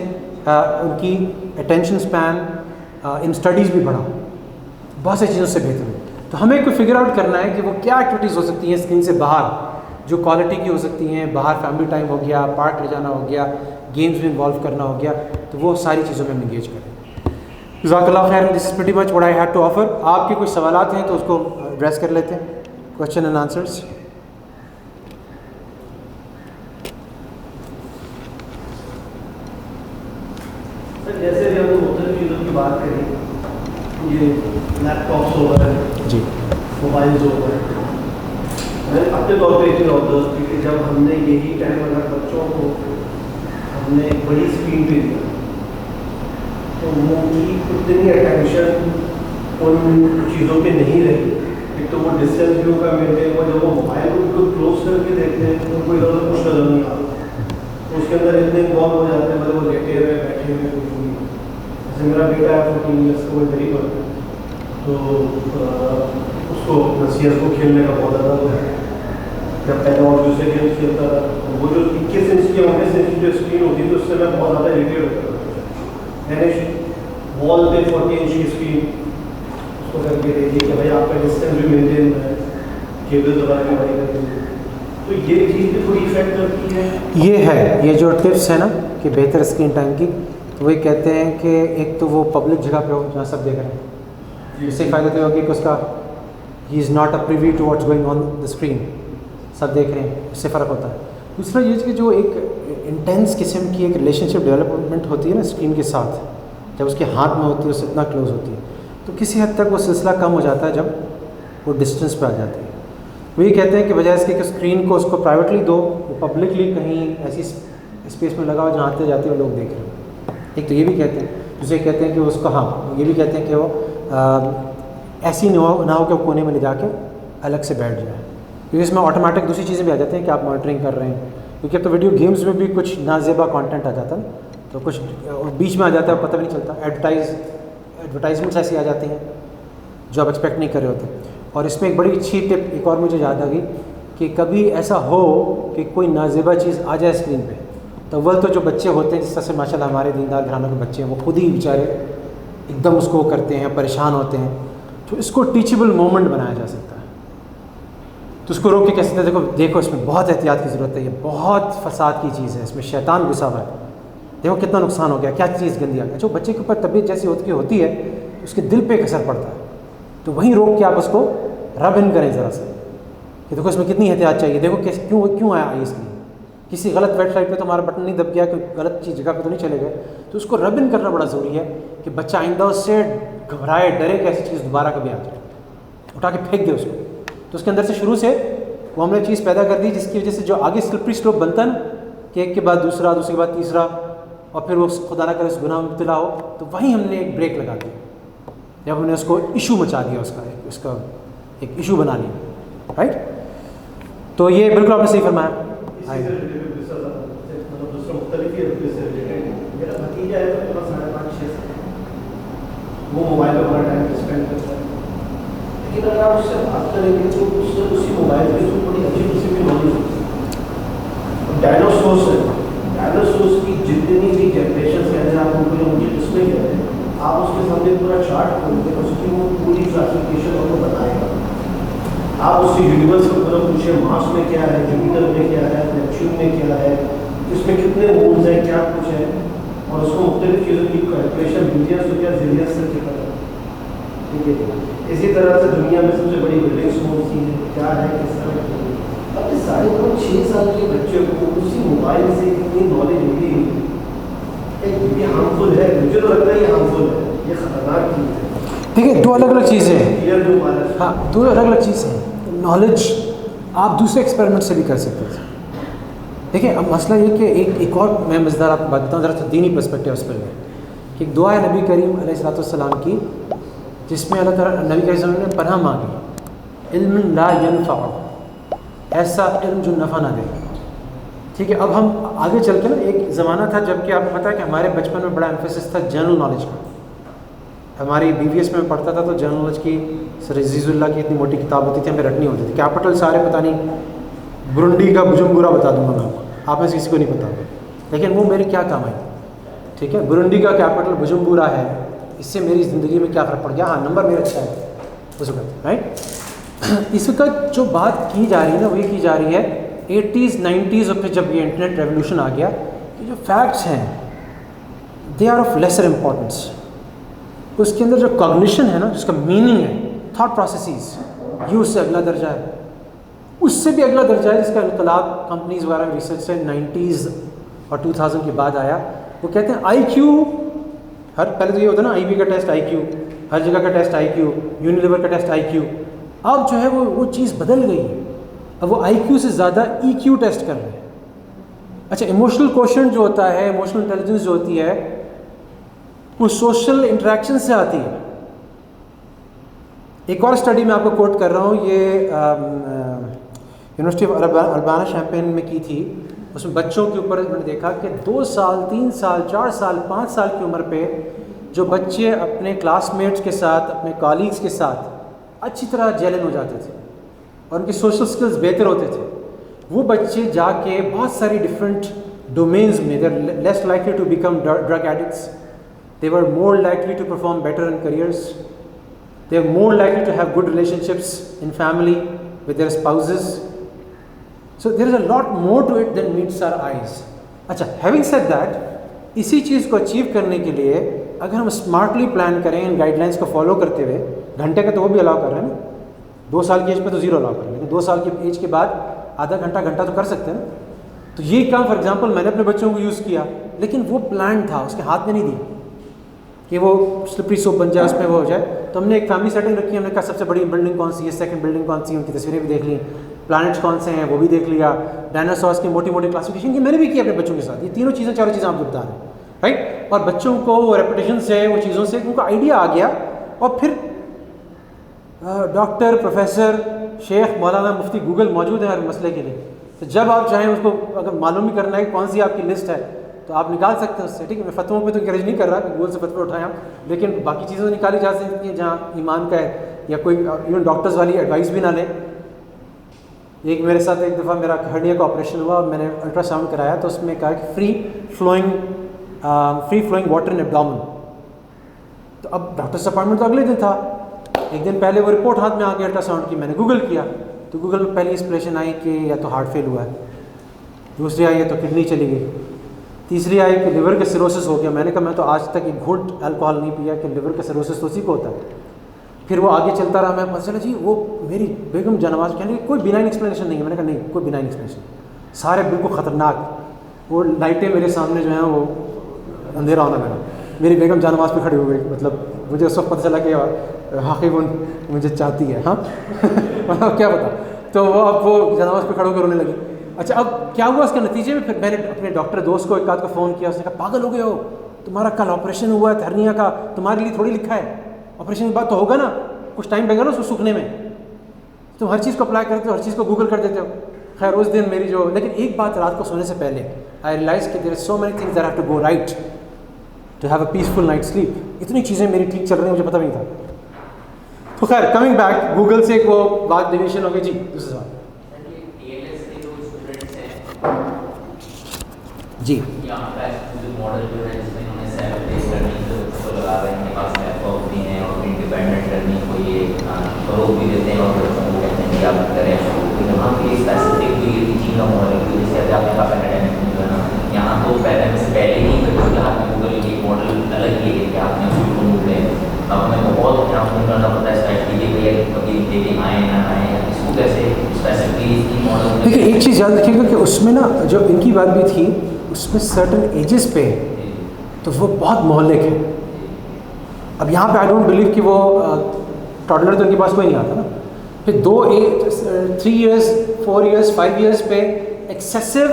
उनकी अटेंशन स्पैन इन स्टडीज़ भी बढ़ा, बहुत सारी चीज़ों से बेहतर हुई। तो हमें कोई फिगर आउट करना है कि वो क्या एक्टिविटीज़ हो सकती हैं स्क्रीन से बाहर, जो क्वालिटी की हो सकती हैं, बाहर फैमिली टाइम हो गया, पार्क ले जाना हो गया, गेम्स में इन्वॉल्व करना हो गया, तो वो सारी चीज़ों में हम इंगेज करें। जज़ाकल्लाह खैर, this is pretty much what I had to offer. आपके कुछ सवालात हैं तो उसको एड्रेस कर लेते हैं, क्वेश्चन एंड आंसर्स। जैसे भी हमने मुख्तलिफ चीज़ों की बात करी, ये लैपटॉप्स हो गए जी, मोबाइल्स हो गए, मैंने अपने तौर पर इतनी ऑब्जर्व की कि जब हमने यही टाइम अगर बच्चों को हमने एक बड़ी स्क्रीन पे दिया तो उनकी उतनी अटेंशन उन चीज़ों पे नहीं रही। एक तो वो डिस्टेंस भी उनका मेंटेन हुआ, जब वो मोबाइल को बिल्कुल क्लोज करके देखते हैं तो उनको इधर उधर कुछ नजर नहीं आता, तो उसके अंदर इतने इन्वॉल्व हो जाते हैं, मतलब वो लेटे हुए बैठे हुए कुछ नहीं। जैसे मेरा बेटा है 14 ईयर्स का, वो गरीब है, तो उसको CS को खेलने का बहुत ज़्यादा वो है। जब पहले और दूसरे गेम्स खेलता था तो वो जो 21 इंच की 19 इंच की जो स्क्रीन होती थी उससे मैं बहुत ज़्यादा इरिटेट होता था। मैंने वॉल पे 40 इंच की स्क्रीन उसको करके दे दी कि भाई आपका डिस्टेंस भी मेंटेन है, केबल दबा के बड़ी कर दी, तो ये चीज़ भी थोड़ी इफेक्ट करती है। ये है, ये जो टिप्स है ना कि बेहतर स्क्रीन टाइम की, तो वही कहते हैं कि एक तो वो पब्लिक जगह पे हो जहाँ सब देख रहे हैं, इससे फ़ायदा तो होगा कि उसका ही is not a privy to what's going on the screen, सब देख रहे हैं, इससे फ़र्क होता है। दूसरा ये कि जो एक इंटेंस किस्म की एक रिलेशनशिप डेवलपमेंट होती है ना स्क्रीन के साथ, जब उसके हाथ में होती है उससे इतना क्लोज होती है, तो किसी हद तक वो सिलसिला कम हो जाता है जब वो डिस्टेंस पे आ जाती है। वो ये कहते हैं कि बजाय इसके कि स्क्रीन को उसको प्राइवेटली दो, वो पब्लिकली कहीं ऐसी स्पेस में लगा हो जहाँ आते जाते हुए लोग देख रहे हैं। एक तो ये भी कहते हैं, दूसरे कहते हैं कि उसको, हाँ ये भी कहते हैं कि वो ऐसी ना हो कि वो कोने में ले जाके अलग से बैठ जाए, क्योंकि इसमें ऑटोमेटिक दूसरी चीज़ें भी आ जाती हैं कि आप मॉनिटरिंग कर रहे हैं, क्योंकि अब तो वीडियो गेम्स में भी कुछ नाजेबा कंटेंट आ जाता है, तो कुछ बीच में आ जाता है, पता भी नहीं चलता, एडवर्टाइजमेंट्स ऐसी आ जाती हैं जो आप एक्सपेक्ट नहीं कर रहे होते। और इसमें एक बड़ी अच्छी टिप एक और मुझे याद आ गई कि कभी ऐसा हो कि कोई नाजेबा चीज़ आ जाए स्क्रीन पे, तो अव्वल तो जो बच्चे होते हैं, जिस तरह से माशाल्लाह हमारे दीनदार घरानों के बच्चे हैं, वो खुद ही बेचारे एकदम उसको करते हैं, परेशान होते हैं, तो इसको टीचेबल मोमेंट बनाया जा सकता है। तो उसको रोक के कह सकते हैं, देखो इसमें बहुत एहतियात की ज़रूरत है, ये बहुत फसाद की चीज़ है, इसमें शैतान घुसा हुआ है, देखो कितना नुकसान हो गया, क्या चीज़ गंदी आ गई। जो बच्चे के ऊपर तबीयत जैसी होती है उसके दिल पे एक असर पड़ता है, तो वहीं रोक के आप उसको रब इन करें ज़रा से कि देखो इसमें कितनी एहतियात चाहिए, देखो कैसे क्यों आया आई इसलिए, किसी गलत वेबसाइट पे तो हमारा बटन नहीं दब गया, कोई गलत चीज़ जगह पे तो नहीं चले गए, तो उसको रब इन करना बड़ा ज़रूरी है कि बच्चा आइंदा उससे घबराए, डरे कि ऐसी चीज़ दोबारा कभी आ जाए, उठा के फेंक दे उसको। तो उसके अंदर से शुरू से वो हमने चीज़ पैदा कर दी जिसकी वजह से जो आगे स्लिपरी स्लोप बनता है कि एक के बाद दूसरा, दूसरे के बाद तीसरा, और फिर वो खुदा ना करे उस गुनाह में मुब्तला हो, तो वहीं हमने एक ब्रेक लगा दी जब हमने उसको इशू मचा दिया, उसका एक इशू बना लिया, राइट। तो ये बिल्कुल आपने सही फरमाया। मेरा भतीजा है तो थोड़ा 5.5-6 साल वो मोबाइल पर बड़ा टाइम स्पेंड करता है, लेकिन अगर आप उससे बात करेंगे तो उससे उसी मोबाइल पे तो बड़ी अजीब किस्म की नॉलेज होती है। डायनासोर्स है, डायनासोर्स की जितनी भी जनरेशन कहते हैं आप उनको मुझे डिस्प्ले कहते हैं, आप उसके सामने पूरा चार्ट खोलते हैं, उसकी वो पूरी क्लासिफिकेशन आपको बताएगा। आप उससे यूनिवर्स को पूरा पूछिए, मार्स में क्या है, जुपिटर में क्या है, नेपच्यून में क्या है, इसमें कितने मून्स हैं, क्या कुछ है, और उसको मुख्तलिफ चीज़ों की कैलकुलेशन बिलियंस हो गया जिलियंस से चुका है, ठीक है। इसी तरह से दुनिया में सबसे बड़ी बिल्डिंग्स कौन सी है, क्या है, किस तरह की। अब इस 6.5 साल के बच्चे को उसी मोबाइल से इतनी नॉलेज मिली, ये हार्मफुल है, मुझे तो लगता है ये हार्मफुल है, ये ख़तरनाक चीज़ है। देखिए दो अलग अलग चीज़ें हैं, हाँ दो अलग अलग चीज़ें हैं। नॉलेज आप दूसरे एक्सपेरिमेंट से भी कर सकते हैं। देखिए अब मसला ये कि एक और मैं मज़ेदार आपको बात बताऊँ, ज़रा सा दीनी पर्सपेक्टिव उस पर है कि एक दुआ है नबी करीम अलैहिस्सलाम की जिसमें अल्लाह ताला नबी करीम ने पनाह मांगी, इल्म ला यनफ़अ, ऐसा इल्म जो नफ़ा ना दे, ठीक है। अब हम आगे चल के ना, एक ज़माना था जबकि आपको पता है कि हमारे बचपन में बड़ा एम्फेसिस था जनरल नॉलेज का। हमारी BVS में पढ़ता था तो जनरल नॉलेज की सर अजीज़ुल्लाह की इतनी मोटी किताब होती थी, हमें रटनी होती थी, कैपिटल सारे पता नहीं, बुरुंडी का बुजुम्बुरा बता दूंगा मैं आपको, आप में से किसी को नहीं पता होगा, लेकिन वो मेरे क्या काम आई, ठीक है। बुरुंडी का कैपिटल बुजुम्बुरा है, इससे मेरी ज़िंदगी में क्या फ़र्क पड़ गया, हाँ नंबर मेरा अच्छा है उस वक्त, राइट। इस वक्त जो बात की जा रही है ना, वही की जा रही है 80s 90s, और फिर जब ये इंटरनेट रेवोल्यूशन आ गया कि जो फैक्ट्स हैं they are of lesser importance, उसके अंदर जो कॉग्निशन है ना, जिसका मीनिंग है, थॉट प्रोसेसेस, ये उससे अगला दर्जा है, उससे भी अगला दर्जा है जिसका इनकलाब कंपनीज वगैरह में रिसर्च से 90s और 2000 के बाद आया। वो कहते हैं IQ, हर पहले तो ये होता है ना IB का टेस्ट IQ, हर जगह का टेस्ट IQ, यूनिलीवर का टेस्ट IQ, अब जो है वो चीज़ बदल गई है, अब वो IQ से ज़्यादा EQ टेस्ट कर रहे हैं। अच्छा, इमोशनल क्वोशंट जो होता है, इमोशनल इंटेलिजेंस जो होती है, वो सोशल इंटरेक्शन से आती है। एक और स्टडी मैं आपको कोट कर रहा हूँ, ये यूनिवर्सिटी ऑफ अल्बाना शैम्पेन में की थी, उसमें बच्चों के ऊपर मैंने देखा कि 2 साल 3 साल 4 साल 5 साल की उम्र पे जो बच्चे अपने क्लासमेट्स के साथ, अपने कॉलीग्स के साथ अच्छी तरह जेलन हो जाते थे और उनकी सोशल स्किल्स बेहतर होते थे, वो बच्चे जाके बहुत सारी डिफरेंट डोमेन्स में, they are less likely to become drug addicts, they were more likely to perform better in careers, they are more likely to have good relationships in family with their spouses, so there is a lot more to it than meets our eyes. अच्छा, having said that, इसी चीज़ को achieve करने के लिए अगर हम smartly plan करें, इन guidelines को फॉलो करते हुए, घंटे का तो वो भी अलाउ कर रहे हैं ना, 2 साल की एज पे तो 0 अलाउ कर रहे हैं, लेकिन 2 साल की एज के बाद आधा घंटा तो कर सकते हैं ना। तो ये काम फॉर एग्जांपल मैंने अपने बच्चों को यूज़ किया, लेकिन वो प्लान था, उसके हाथ में नहीं दिया कि वो स्लिपरी सोप बन जाए, उसमें वो हो जाए। तो हमने एक फैमिली सेटिंग रखी, हमने कहा सबसे बड़ी बिल्डिंग कौन सी है, सेकंड बिल्डिंग कौन सी है, उनकी तस्वीरें भी देख ली, प्लैनेट्स कौन से हैं वो भी देख लिया, डायनासोर्स की मोटी मोटी क्लासिफिकेशन की मैंने भी की अपने बच्चों के साथ। ये तीनों चीज़ें, चारों चीज़ें आपको बता रहे हैं, राइट। और बच्चों को वो रेपिटेशन से, वो चीज़ों से उनको आइडिया आ गया, और फिर डॉक्टर, प्रोफेसर, शेख, मौलाना, मुफ्ती, गूगल मौजूद है हर मसले के लिए। तो जब आप चाहें उसको अगर मालूम ही करना है कि कौन सी आपकी लिस्ट है तो आप निकाल सकते हैं उससे, ठीक है। मैं फतवों पे तो इंकरेज नहीं कर रहा कि गूगल से फतवा उठाएं आप, लेकिन बाकी चीज़ें तो निकाली जा सकती हैं जहाँ ईमान का है, या कोई इवन डॉक्टर्स वाली एडवाइस भी ना लें। एक मेरे साथ एक दफ़ा मेरा हर्निया का ऑपरेशन हुआ, मैंने अल्ट्रासाउंड कराया तो उसमें कहा कि free flowing water in abdomen. तो अब डॉक्टर्स अपॉइंटमेंट तो अगले दिन था, एक दिन पहले वो रिपोर्ट हाथ में आ गई अल्ट्रासाउंड की, मैंने गूगल किया तो गूगल में पहली एक्सप्रेशन आई कि या तो हार्ट फेल हुआ है, दूसरी आई है तो किडनी चली गई, तीसरी आई कि लिवर का सिरोसिस हो गया। मैंने कहा मैं तो आज तक एक घूंट अल्कोहल नहीं पिया कि लिवर का सिरोसिस तो उसी को होता है। फिर वो आगे चलता रहा, मैं पता चला जी वो मेरी बेगम जानवाज कहने लगी कोई बिनाइन एक्सप्लेनेशन नहीं है। मैंने कहा नहीं, कोई बिनाइन एक्सप्लेनेशन, सारे बिल्कुल ख़तरनाक। वो लाइटें मेरे सामने जो हैं वो अंधेरा होना लगा, मेरी बेगम जानवाज पे खड़ी हो गई। मतलब मुझे उस वक्त पता चला कि हाकिब मुझे चाहती है। हाँ मतलब क्या पता। तो वो अब वो जानवाज पे खड़े होकर रोने लगी। अच्छा अब क्या हुआ उसके नतीजे में, फिर मैंने अपने डॉक्टर दोस्त को एक आध को फ़ोन किया। उसने कहा पागल हो गए हो, तुम्हारा कल ऑपरेशन हुआ है हर्निया का, तुम्हारे लिए थोड़ी लिखा है, ऑपरेशन के बाद तो होगा ना, कुछ टाइम लगेगा ना उसको सूखने में, तुम हर चीज़ को अप्लाई करते हो, हर चीज़ को गूगल कर देते हो। खैर उस दिन मेरी जो, लेकिन एक बात रात को सोने से पहले आई रियलाइज़ कि there are so many things that have to go right to have a peaceful night sleep. इतनी चीज़ें मेरी ठीक चल रही हैं, मुझे पता भी नहीं था। तो खैर कमिंग बैक, गूगल से एक वो बात डिविएशन हो गई जी। दूसरा सवाल जी, यहाँ का जो मॉडल जो है जिसमें इन्होंने सेल्फ बेस्ड लर्निंग जो बच्चों को लगा रहे हैं, इनके पास लैपटॉप भी हैं और इंडिपेंडेंट लर्निंग को ये फरोग भी देते हैं और बच्चों को कहते हैं कि आप करें। तो यहाँ पे स्पेसिफिक कोई टीचिंग का मॉडल है, जैसे अभी आपने कहा पैराडाइमिक जो है ना, यहाँ तो पैराडाइमिक से पहले ही बच्चों के हाथ में गूगल एक मॉडल अलग ही है कि आपने उसको ढूंढ लें। अब हमें बहुत ध्यान करना पड़ता है स्पेशली कि भैया कभी लेके आए ना आए, इसको कैसे स्पेसिफिकली मॉडल। देखिए एक चीज़ याद रखिएगा कि उसमें ना जो इनकी बात भी थी, उसमें सर्टन एजेस पे तो वो बहुत मोहल्लिक है। अब यहाँ पे आई डोंट बिलीव कि वो टॉडलर तो उनके पास कोई नहीं आता ना। फिर 2 एज 3 इयर्स 4 इयर्स 5 इयर्स पे excessive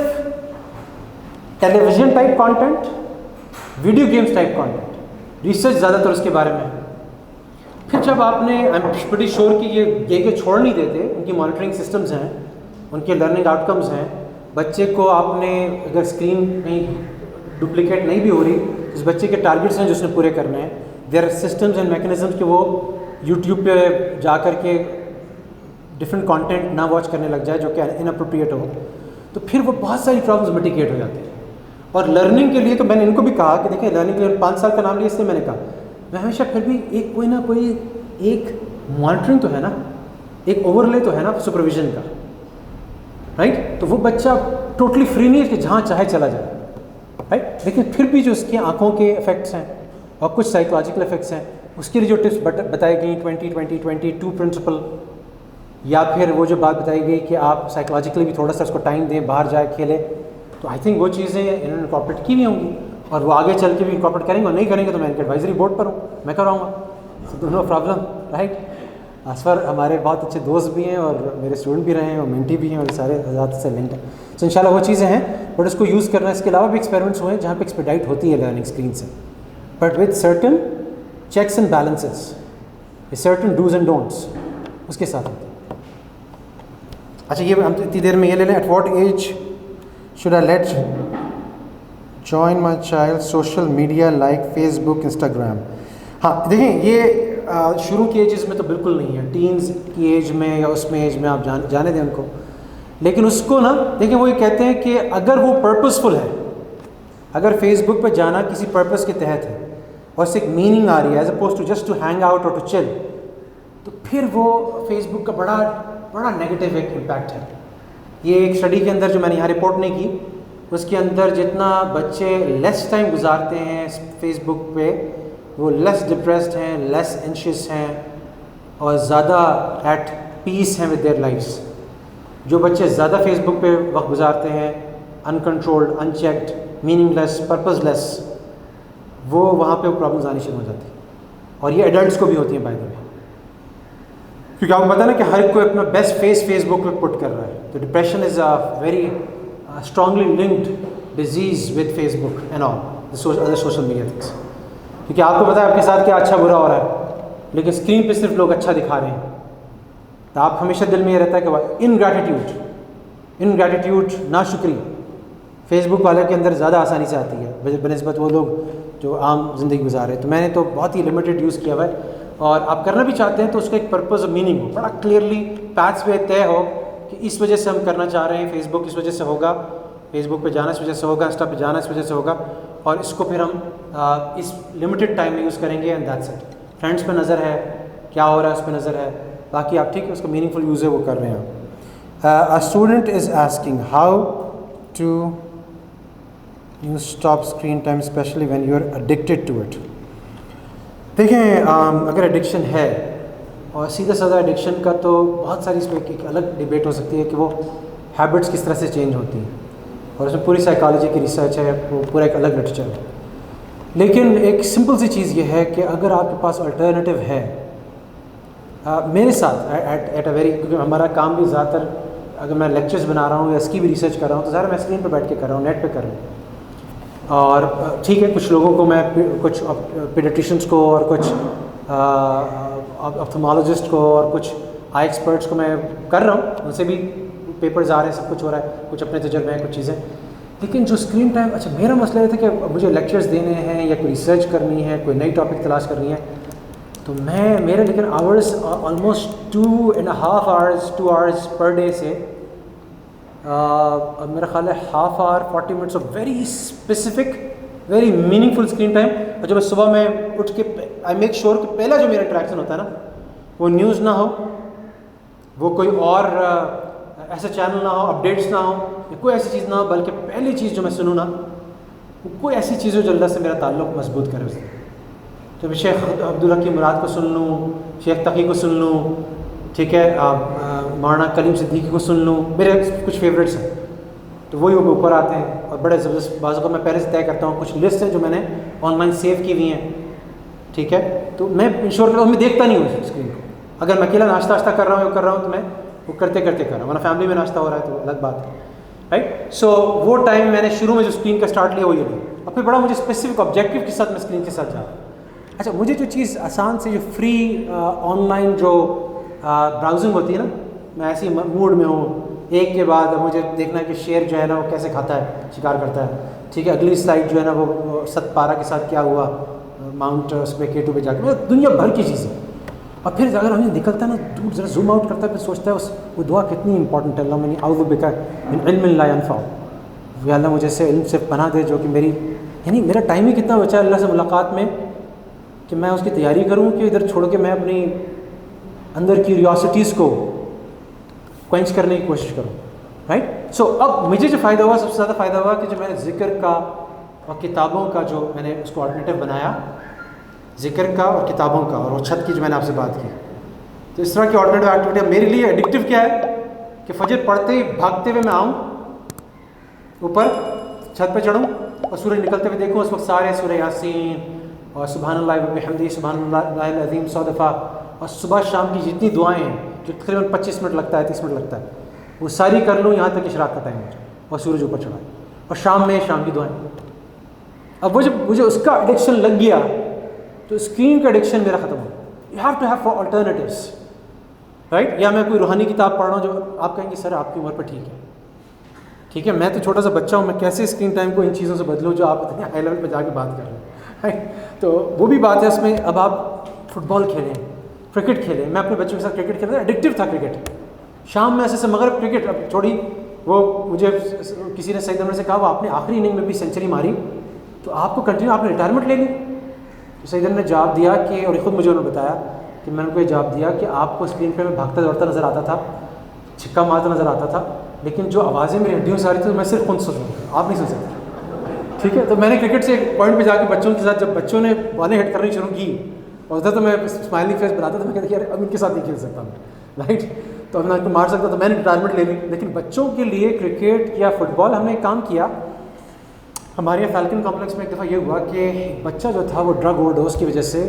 television type content, video games type content, research ज़्यादातर उसके बारे में है। फिर जब आपने, आई एम प्रीटी श्योर कि ये छोड़ नहीं देते, उनकी मॉनिटरिंग सिस्टम्स हैं, उनके लर्निंग आउटकम्स हैं। बच्चे को आपने अगर स्क्रीन नहीं डुप्लीकेट नहीं भी हो रही, उस बच्चे के टारगेट्स हैं जो उसने पूरे करने हैं। There are systems and mechanisms कि वो यूट्यूब पे जा कर के डिफरेंट कंटेंट ना वॉच करने लग जाए जो कि इनअप्रोप्रिएट हो, तो फिर वो बहुत सारी प्रॉब्लम्स मिटिगेट हो जाती हैं। और लर्निंग के लिए तो मैंने इनको भी कहा कि देखिए लर्निंग के लिए 5 साल का नाम लिया, इसलिए मैंने कहा मैं हमेशा फिर भी एक कोई ना कोई एक मॉनिटरिंग तो है ना, एक ओवरले तो है ना सुपरविजन का, राइट। तो वो बच्चा टोटली फ्री नहीं है कि जहाँ चाहे चला जाए, राइट। लेकिन फिर भी जो उसकी आँखों के इफ़ेक्ट्स हैं और कुछ साइकोलॉजिकल इफ़ेक्ट्स हैं, उसके लिए जो टिप्स बताई गई 20-20-22 प्रिंसिपल, या फिर वो जो बात बताई गई कि आप साइकोलॉजिकली भी थोड़ा सा उसको टाइम दें, बाहर जाए खेले, तो आई थिंक वो चीज़ें इन्होंने इनकॉर्पोरेट की भी होंगी और वो आगे चल के भी इनकॉर्पोरेट करेंगे। और नहीं करेंगे तो मैं इनके एडवाइजरी बोर्ड पर हूँ, मैं कराऊँगा, नो प्रॉब्लम, राइट। असफर हमारे बहुत अच्छे दोस्त भी हैं और मेरे स्टूडेंट भी रहे हैं और मेंटी भी हैं और सारे ज़्यादा से लिंक्ड हैं। तो इंशाल्लाह वो चीज़ें हैं, बट उसको यूज़ करना। इसके अलावा भी एक्सपेरिमेंट्स हुए हैं जहाँ पे एक्सपेडाइट होती है लर्निंग स्क्रीन से, but with certain checks and balances, certain dos and don'ts उसके साथ होती है। अच्छा ये हम इतनी देर में ये ले लें, at what age should I let join my child social media like Facebook Instagram. हाँ देखें, ये शुरू की एजेस में तो बिल्कुल नहीं है, टीन्स की एज में या उसमें एज में आप जाने दें उनको। लेकिन उसको ना देखिए, वो ये कहते हैं कि अगर वो पर्पसफुल है, अगर फेसबुक पर जाना किसी पर्पस के तहत है और उससे एक मीनिंग आ रही है as opposed to just to hang out और टू चिल, तो फिर वो फेसबुक का बड़ा नेगेटिव एक इम्पैक्ट है। ये एक स्टडी के अंदर जो मैंने यहाँ रिपोर्ट नहीं की, उसके अंदर जितना बच्चे लेस टाइम गुजारते हैं फेसबुक पे, वो लेस डिप्रेस्ड हैं, लेस एंशियस हैं और ज़्यादा एट पीस हैं विद देयर लाइफ्स। जो बच्चे ज़्यादा फेसबुक पे वक्त गुजारते हैं, अनकंट्रोल्ड, अनचेक्ड, मीनिंगलेस, पर्पसलेस, वो वहाँ पे प्रॉब्लम्स आनी शुरू हो जाती हैं। और ये एडल्ट्स को भी होती हैं बाय द वे, क्योंकि आपको पता है ना कि हर कोई अपना बेस्ट फेस फेसबुक पे पुट कर रहा है। तो depression is a very strongly linked disease with Facebook and all other social media things, क्योंकि आपको पता है आपके साथ क्या अच्छा बुरा हो रहा है, लेकिन स्क्रीन पे सिर्फ लोग अच्छा दिखा रहे हैं। तो आप हमेशा दिल में ये रहता है कि इनग्रैटिट्यूड, नाशुक्री फेसबुक वाले के अंदर ज़्यादा आसानी से आती है बनिस्बत वो लोग जो आम ज़िंदगी गुजार रहे हैं। तो मैंने तो बहुत ही लिमिटेड यूज़ किया हुआ है, और आप करना भी चाहते हैं तो उसका एक पर्पज़ और मीनिंग हो, बड़ा क्लियरली पैथ्स पे तय हो कि इस वजह से हम करना चाह रहे हैं, फेसबुक इस वजह से होगा, फेसबुक पे जाना इस वजह से होगा, इंस्टा पे जाना इस वजह से होगा, और इसको फिर हम इस लिमिटेड टाइम में यूज़ करेंगे एंड दैट्स इट। फ्रेंड्स पे नज़र है, क्या हो रहा है उस पर नज़र है, बाकी आप ठीक है उसका मीनिंगफुल यूज़ है वो कर रहे हैं। A student is asking how to you stop screen time specially when you are addicted to it. देखें अगर एडिक्शन है, और सीधा साधा एडिक्शन का तो बहुत सारी इसमें एक अलग डिबेट हो सकती है कि वो हैबिट्स किस तरह से चेंज होती हैं, और उसमें पूरी साइकोलॉजी की रिसर्च है, वो पूरा एक अलग लिटरेचर है। लेकिन एक सिंपल सी चीज़ ये है कि अगर आपके पास अल्टरनेटिव है, मेरे साथ एट अ वेरी, क्योंकि हमारा काम भी ज़्यादातर अगर मैं लेक्चर्स बना रहा हूँ या इसकी भी रिसर्च कर रहा हूँ तो ज़्यादा मैं स्क्रीन पर बैठ के कर रहा हूँ, नेट पे कर रहा हूँ। और ठीक है, कुछ लोगों को मैं कुछ पीडियाट्रिशियंस को और कुछ ऑप्थेमोलॉजिस्ट को और कुछ आई एक्सपर्ट्स को मैं कर रहा हूँ, उनसे भी पेपर्स आ रहे हैं, सब कुछ हो रहा है, कुछ अपने तजर्बे हैं, कुछ चीज़ें। लेकिन जो स्क्रीन टाइम, अच्छा मेरा मसला ये था कि मुझे लेक्चर्स देने हैं या कोई रिसर्च करनी है, कोई नई टॉपिक तलाश करनी है, तो मेरे लेकिन hours almost 2.5 hours 2 hours per day से अब मेरा ख्याल है half hour 40 minutes of very specific very meaningful screen time. और जब मैं सुबह में उठ के आई मेक श्योर कि पहला जो मेरा इंटरेक्शन होता है ना, वो न्यूज़ ना हो, वो कोई और ऐसा चैनल ना हो, अपडेट्स ना हो, या कोई ऐसी चीज़ ना हो, बल्कि पहली चीज़ जो मैं सुनूँ ना, वो कोई ऐसी चीज़ हो जो अल्लाह से मेरा ताल्लुक़ मजबूत करे उससे। तो मैं शेख अब्दुल हकीम मुराद को सुन लूँ, शेख तकी को सुन लूँ, ठीक है, मौलाना कलीम सिद्दीकी को सुन लूँ, मेरे कुछ फेवरेट्स हैं, तो वही वो ऊपर आते हैं। और बड़े ज़बरदस्त बाज़ों को मैं पहले से तय करता हूँ, कुछ लिस्ट हैं जो मैंने ऑनलाइन सेव की हुई हैं, ठीक है, तो मैं इंश्योर करता हूँ मैं देखता नहीं हूँ स्क्रीन को। अगर मैं अकेला नाश्ता कर रहा हूँ तो मैं वो करते कर रहा हूँ, वरना फैमिली में नाश्ता हो रहा है तो अलग बात है, राइट। सो वो टाइम मैंने शुरू में जो स्क्रीन का स्टार्ट लिया वो ये लिया, और फिर बड़ा मुझे स्पेसिफिक ऑब्जेक्टिव के साथ मैं स्क्रीन के साथ जा रहा हूँ। अच्छा, मुझे जो चीज़ आसान से जो फ्री ऑनलाइन जो ब्राउजिंग होती है ना, मैं ऐसी मूड में हूँ, एक के बाद मुझे देखना है कि शेर जो है ना वो कैसे खाता है, शिकार करता है, ठीक है, अगली स्लाइड जो है ना वो सतपारा के साथ क्या हुआ, माउंट उस पर K2 पे जाकर, मतलब दुनिया भर की चीज़ें। और फिर अगर हमें निकलता है ना दूर, जरा जूम आउट करता है, फिर सोचता है वो दुआ कितनी इंपॉर्टेंट है, अल्लाह मैंने आउज़ु बिका मिन इल्मिन ला यनफ़अ, या अल्लाह मुझे से इल्म से पनाह दे जो कि मेरी, यानी मेरा टाइम ही कितना बचा है अल्लाह से मुलाकात में कि मैं उसकी तैयारी करूँ कि इधर छोड़ के मैं अपनी अंदर क्यूरियोसिटीज़ को क्वेंच करने की कोशिश करूँ, राइट। सो अब मुझे जो फ़ायदा हुआ, सबसे ज़्यादा फ़ायदा हुआ कि जो मैंने ज़िक्र का और किताबों का जो मैंने उसको ऑल्टरनेटिव बनाया, ज़िक्र का और किताबों का, और वो छत की जो मैंने आपसे बात की, तो इस तरह की ऑल्टरनेटिव एक्टिविटी मेरे लिए एडिक्टिव क्या है कि फजर पढ़ते ही भागते हुए मैं आऊँ ऊपर छत पे चढ़ूँ और सूरज निकलते हुए देखूँ, उस वक्त सारे सूरह यासीन और सुबहानल्लाह व बिहम्दिही सुबहानल्लाहिल अज़ीम 100 दफ़ा, और सुबह शाम की जितनी दुआएं हैं जो तकरीबन 25 मिनट लगता है, 30 मिनट लगता है, वो सारी कर लूँ यहाँ तक इशराक का टाइम हो और सूरज ऊपर चढ़ा, और शाम में शाम की दुआएं। अब वो जब मुझे उसका एडिक्शन लग गया तो स्क्रीन का एडिक्शन मेरा ख़त्म हो गया। You have to have for alternatives, right. या मैं कोई रूहानी किताब पढ़ रहा हूँ जो आप कहेंगे सर आपकी उम्र पर ठीक है, मैं तो छोटा सा बच्चा हूँ, मैं कैसे स्क्रीन टाइम को इन चीज़ों से बदलूँ जो आप इतने हाई लेवल पर जाके बात कर रहे हैं, राइट। तो वो भी बात है उसमें। अब आप फुटबॉल खेलें, क्रिकेट खेलें, मैं अपने बच्चों के साथ क्रिकेट खेलता था, एडिक्टिव था क्रिकेट। शाम में ऐसे मगर क्रिकेट अब छोड़ी, वो मुझे किसी ने सईद अमर से कहा वो आपने आखिरी इनिंग में भी सेंचुरी मारी तो आपको कंटिन्यू आपने रिटायरमेंट ले ली। तो सईद अमर ने जवाब दिया कि, और ख़ुद मुझे उन्होंने बताया कि मैंने उनको ये जवाब दिया कि आपको स्क्रीन पे मैं भागता दौड़ता नज़र आता था, छिक्का मारता नज़र आता था, लेकिन जो आवाज़ें मेरी हड्डियों से आ रही थी तो मैं सिर्फ खुद सुन रहा था, आप नहीं सुन सकते, ठीक है। तो मैंने क्रिकेट से एक पॉइंट पे जाके बच्चों के साथ, जब बच्चों ने बॉलें हिट करनी शुरू की और उधर तो मैं स्माइलिंग फेस बनाता था, मैं कहता यार अब इनके साथ नहीं खेल सकता मैं, राइट। तो अब मैं इनको मार सकता, तो मैंने रिटायरमेंट ले ली। लेकिन बच्चों के लिए क्रिकेट या फुटबॉल हमने एक काम किया, हमारे यहाँ फैल्कन कॉम्प्लेक्स में एक दफ़ा ये हुआ कि बच्चा जो था वो ड्रग ओवरडोज की वजह से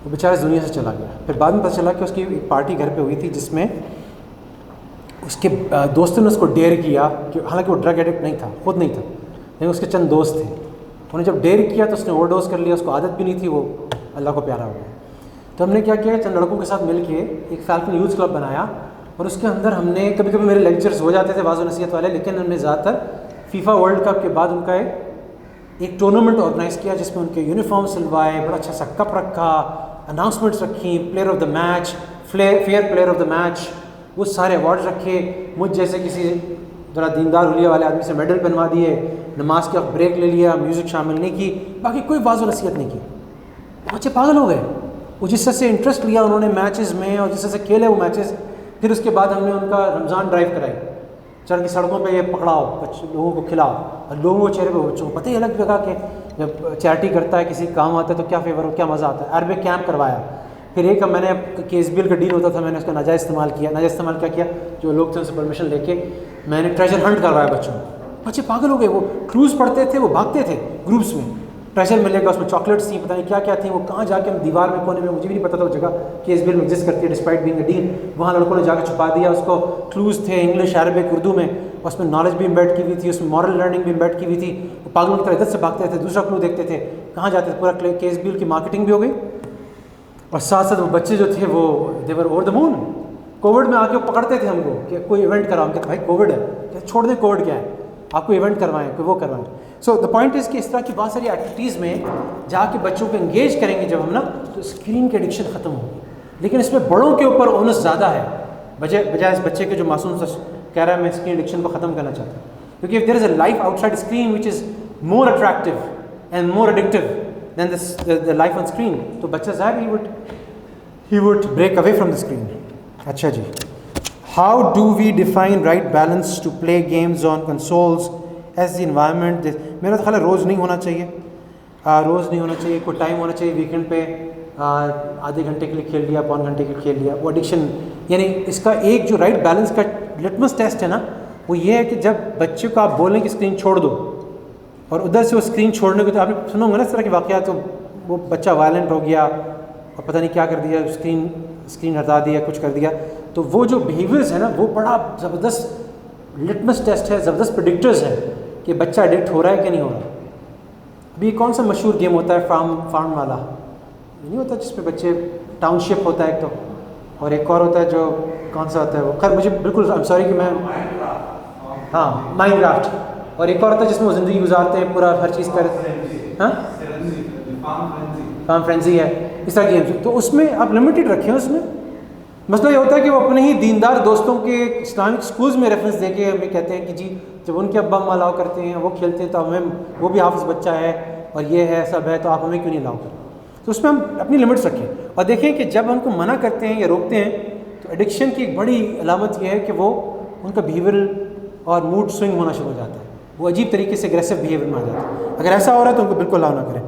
वो बेचारा इस दुनिया से चला गया। फिर बाद में पता चला कि उसकी एक पार्टी घर पे हुई थी जिसमें उसके दोस्तों ने उसको डेयर किया कि, हालांकि वो ड्रग एडिक्ट नहीं था, खुद नहीं था, लेकिन उसके चंद दोस्त थे, उन्होंने जब डेयर किया तो उसने ओवरडोज कर लिया, उसको आदत भी नहीं थी, वो अल्लाह को प्यारा हो गया। तो हमने क्या किया, चंद लड़कों के साथ मिल के एक फैल्कन यूथ क्लब बनाया, और उसके अंदर हमने कभी कभी मेरे लेक्चर्स हो जाते थे वाज़ व नसीहत वाले, लेकिन हमने ज़्यादातर फीफा वर्ल्ड कप के बाद उनका एक टूर्नामेंट ऑर्गेनाइज़ किया जिसमें उनके यूनिफॉर्म सिलवाए, बड़ा अच्छा सा कप रखा, अनाउंसमेंट्स रखी, player of the match, fair player of the match, वो सारे अवार्ड रखे। मुझ जैसे किसी ज़रा दीनदार हुलिया वाले आदमी से मेडल बनवा दिए, नमाज के वक्त ब्रेक ले लिया, म्यूज़िक शामिल नहीं की, बाकी कोई वाज़ व नसीहत नहीं की। बच्चे पागल हो गए, वो जिस तरह से इंटरेस्ट लिया उन्होंने मैचेस में और जिस तरह से खेले वो मैचेस। फिर उसके बाद हमने उनका रमज़ान ड्राइव कराई, चल के सड़कों पे ये पकड़ाओ, लोगों को खिलाओ, और लोगों को चेहरे पे बच्चों को पता ही अलग लगा कि जब चैरिटी करता है, किसी काम आता है तो क्या फेवर हो, क्या मज़ा आता है। अरबिक कैंप करवाया, फिर एक मैंने KSBL का डील होता था, मैंने उसका नाजायज़ इस्तेमाल किया। नाजायज़ इस्तेमाल क्या किया, जो लोग थे उनसे परमिशन लेके मैंने ट्रेजर हंट करवाया बच्चों को। बच्चे पागल हो गए, वो क्रूज़ पढ़ते थे, वो भागते थे ग्रुप्स में, ट्रेजर मिलेगा, उसमें चॉकलेट्स थी, पता नहीं क्या क्या थी, वो कहाँ जाके हम दीवार में कोने में, मुझे भी नहीं पता था वो जगह KSBL में एग्जिस्ट करती है डिस्पाइट बीइंग अ डील, वहाँ लड़कों ने जाकर छुपा दिया उसको। क्लूज़ थे इंग्लिश, अरबिक, उर्दू में, उसमें नॉलेज भी इम्बेड की हुई थी, उसमें मॉरल लर्निंग भी इम्बेड की हुई थी। वो पागलों की तरह इधर से भागते थे, दूसरा क्लू देखते थे, कहाँ जाते थे, पूरा KSBL की मार्केटिंग भी हो गई। और साथ साथ वो बच्चे जो थे वो देवर ओवर द मून। कोविड में आके वो पकड़ते थे हमको कि कोई इवेंट कराओ, हम कहते भाई कोविड है, क्या छोड़ दें, कोविड क्या है, आपको इवेंट करवाएं, कोई वो करवाएं। सो द पॉइंट इज़ कि इस तरह की बहुत सारी एक्टिविटीज़ में जाके बच्चों को एंगेज करेंगे जब हम ना, तो स्क्रीन की एडिक्शन ख़त्म होगी। लेकिन इसमें बड़ों के ऊपर ओनस ज़्यादा है बजाय इस बच्चे के जो मासूम सा कह रहा है मैं स्क्रीन एडिक्शन को ख़त्म करना चाहता हूँ। क्योंकि if there is a life outside screen which is more attractive and more addictive than the life on screen, तो बच्चा ज़ाहिर he would break away from the screen. अच्छा जी, how do we define right balance to play games on consoles as the environment? मेरा तो ख्याल है रोज़ नहीं होना चाहिए, रोज़ नहीं होना चाहिए, कोई टाइम होना चाहिए वीकेंड पे आधे घंटे के लिए खेल लिया, पौन घंटे के लिए खेल लिया। वो एडिक्शन, यानी इसका एक जो राइट बैलेंस का लिटमस टेस्ट है ना, वो ये है कि जब बच्चे को आप बोलें कि स्क्रीन छोड़ दो, और उधर से वो स्क्रीन छोड़ने को, तो आपने सुना होगा ना इस तरह के वाक़यात, तो वो बच्चा वायलेंट हो गया और पता नहीं क्या कर दिया, स्क्रीन हटा दिया, कुछ कर दिया। तो वो जो बिहेवियर्स है ना, वो बड़ा ज़बरदस्त लिटमस टेस्ट है, ज़बरदस्त प्रेडिक्टर्स है कि बच्चा एडिक्ट हो रहा है कि नहीं हो रहा। अभी कौन सा मशहूर गेम होता है फार्म वाला, नहीं होता जिसपे बच्चे, टाउनशिप होता है एक तो, और एक और होता है जो कौन सा होता है वो, खैर मुझे बिल्कुल आई एम सॉरी कि मैं, हाँ माइनक्राफ्ट, और एक और होता है जिसमें वो ज़िंदगी गुजारते हैं पूरा हर चीज़ कर, हाँ फार्म फ्रेंजी है, इस तरह गेम्स। तो उसमें आप लिमिटेड रखें। उसमें मसला ये होता है कि वो अपने ही दीनदार दोस्तों के इस्लामिक स्कूल्स में रेफरेंस देके हमें कहते हैं कि जी जब उनके अब्बा अम्मा अलाउ करते हैं, वो खेलते हैं, तो हमें, वो भी हाफिज़ बच्चा है और ये है सब है, तो आप हमें क्यों नहीं अलाउ करें। तो उसमें हम अपनी लिमिट्स रखें और देखें कि जब हमको मना करते हैं या रोकते हैं, तो एडिक्शन की एक बड़ी अलामत यह है कि वो उनका बिहेवियर और मूड स्विंग होना शुरू हो जाता है, वो अजीब तरीके से एग्रेसिव बिहेवियर में आ जाता है। अगर ऐसा हो रहा है तो उनको बिल्कुल अलाउ ना करें।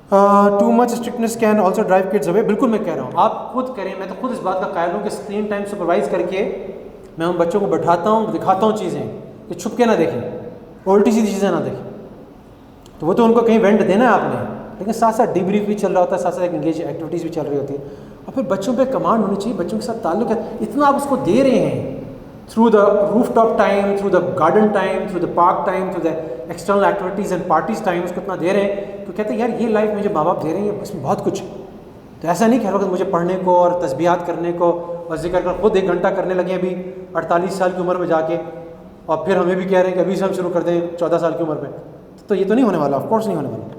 Too much strictness can also drive kids away, बिल्कुल मैं कह रहा हूँ, आप खुद करें। मैं तो खुद इस बात का कायल हूँ कि स्क्रीन टाइम सुपरवाइज़ करके मैं उन बच्चों को बैठाता हूँ, दिखाता हूँ चीज़ें कि छुप के ना देखें, उल्टी सीधी चीज़ें ना देखें। तो वो तो उनको कहीं वेंट देना है आपने, लेकिन साथ साथ डीब्रीफ भी चल रहा होता है, साथ साथ एंगेज एक्टिविटीज़ भी चल रही होती है। और फिर बच्चों पे कमांड होनी चाहिए, बच्चों के साथ ताल्लुक है, इतना आप उसको दे रहे हैं through the roof top time, through the garden time, through the park time, through the external activities and parties time, उसको इतना दे रहे हैं तो कहते हैं यार ये लाइफ मुझे माँ बाप दे रहे हैं, इसमें बहुत कुछ है। तो ऐसा नहीं कि हर वक्त मुझे पढ़ने को और तस्बीहात करने को और जिक्र कर खुद 1 घंटा करने लगे अभी 48 साल की उम्र में जाके, और फिर हमें भी कह रहे हैं कि अभी से हम शुरू कर दें 14 साल की उम्र में, तो ये तो नहीं होने वाला, ऑफ कोर्स नहीं होने वाला।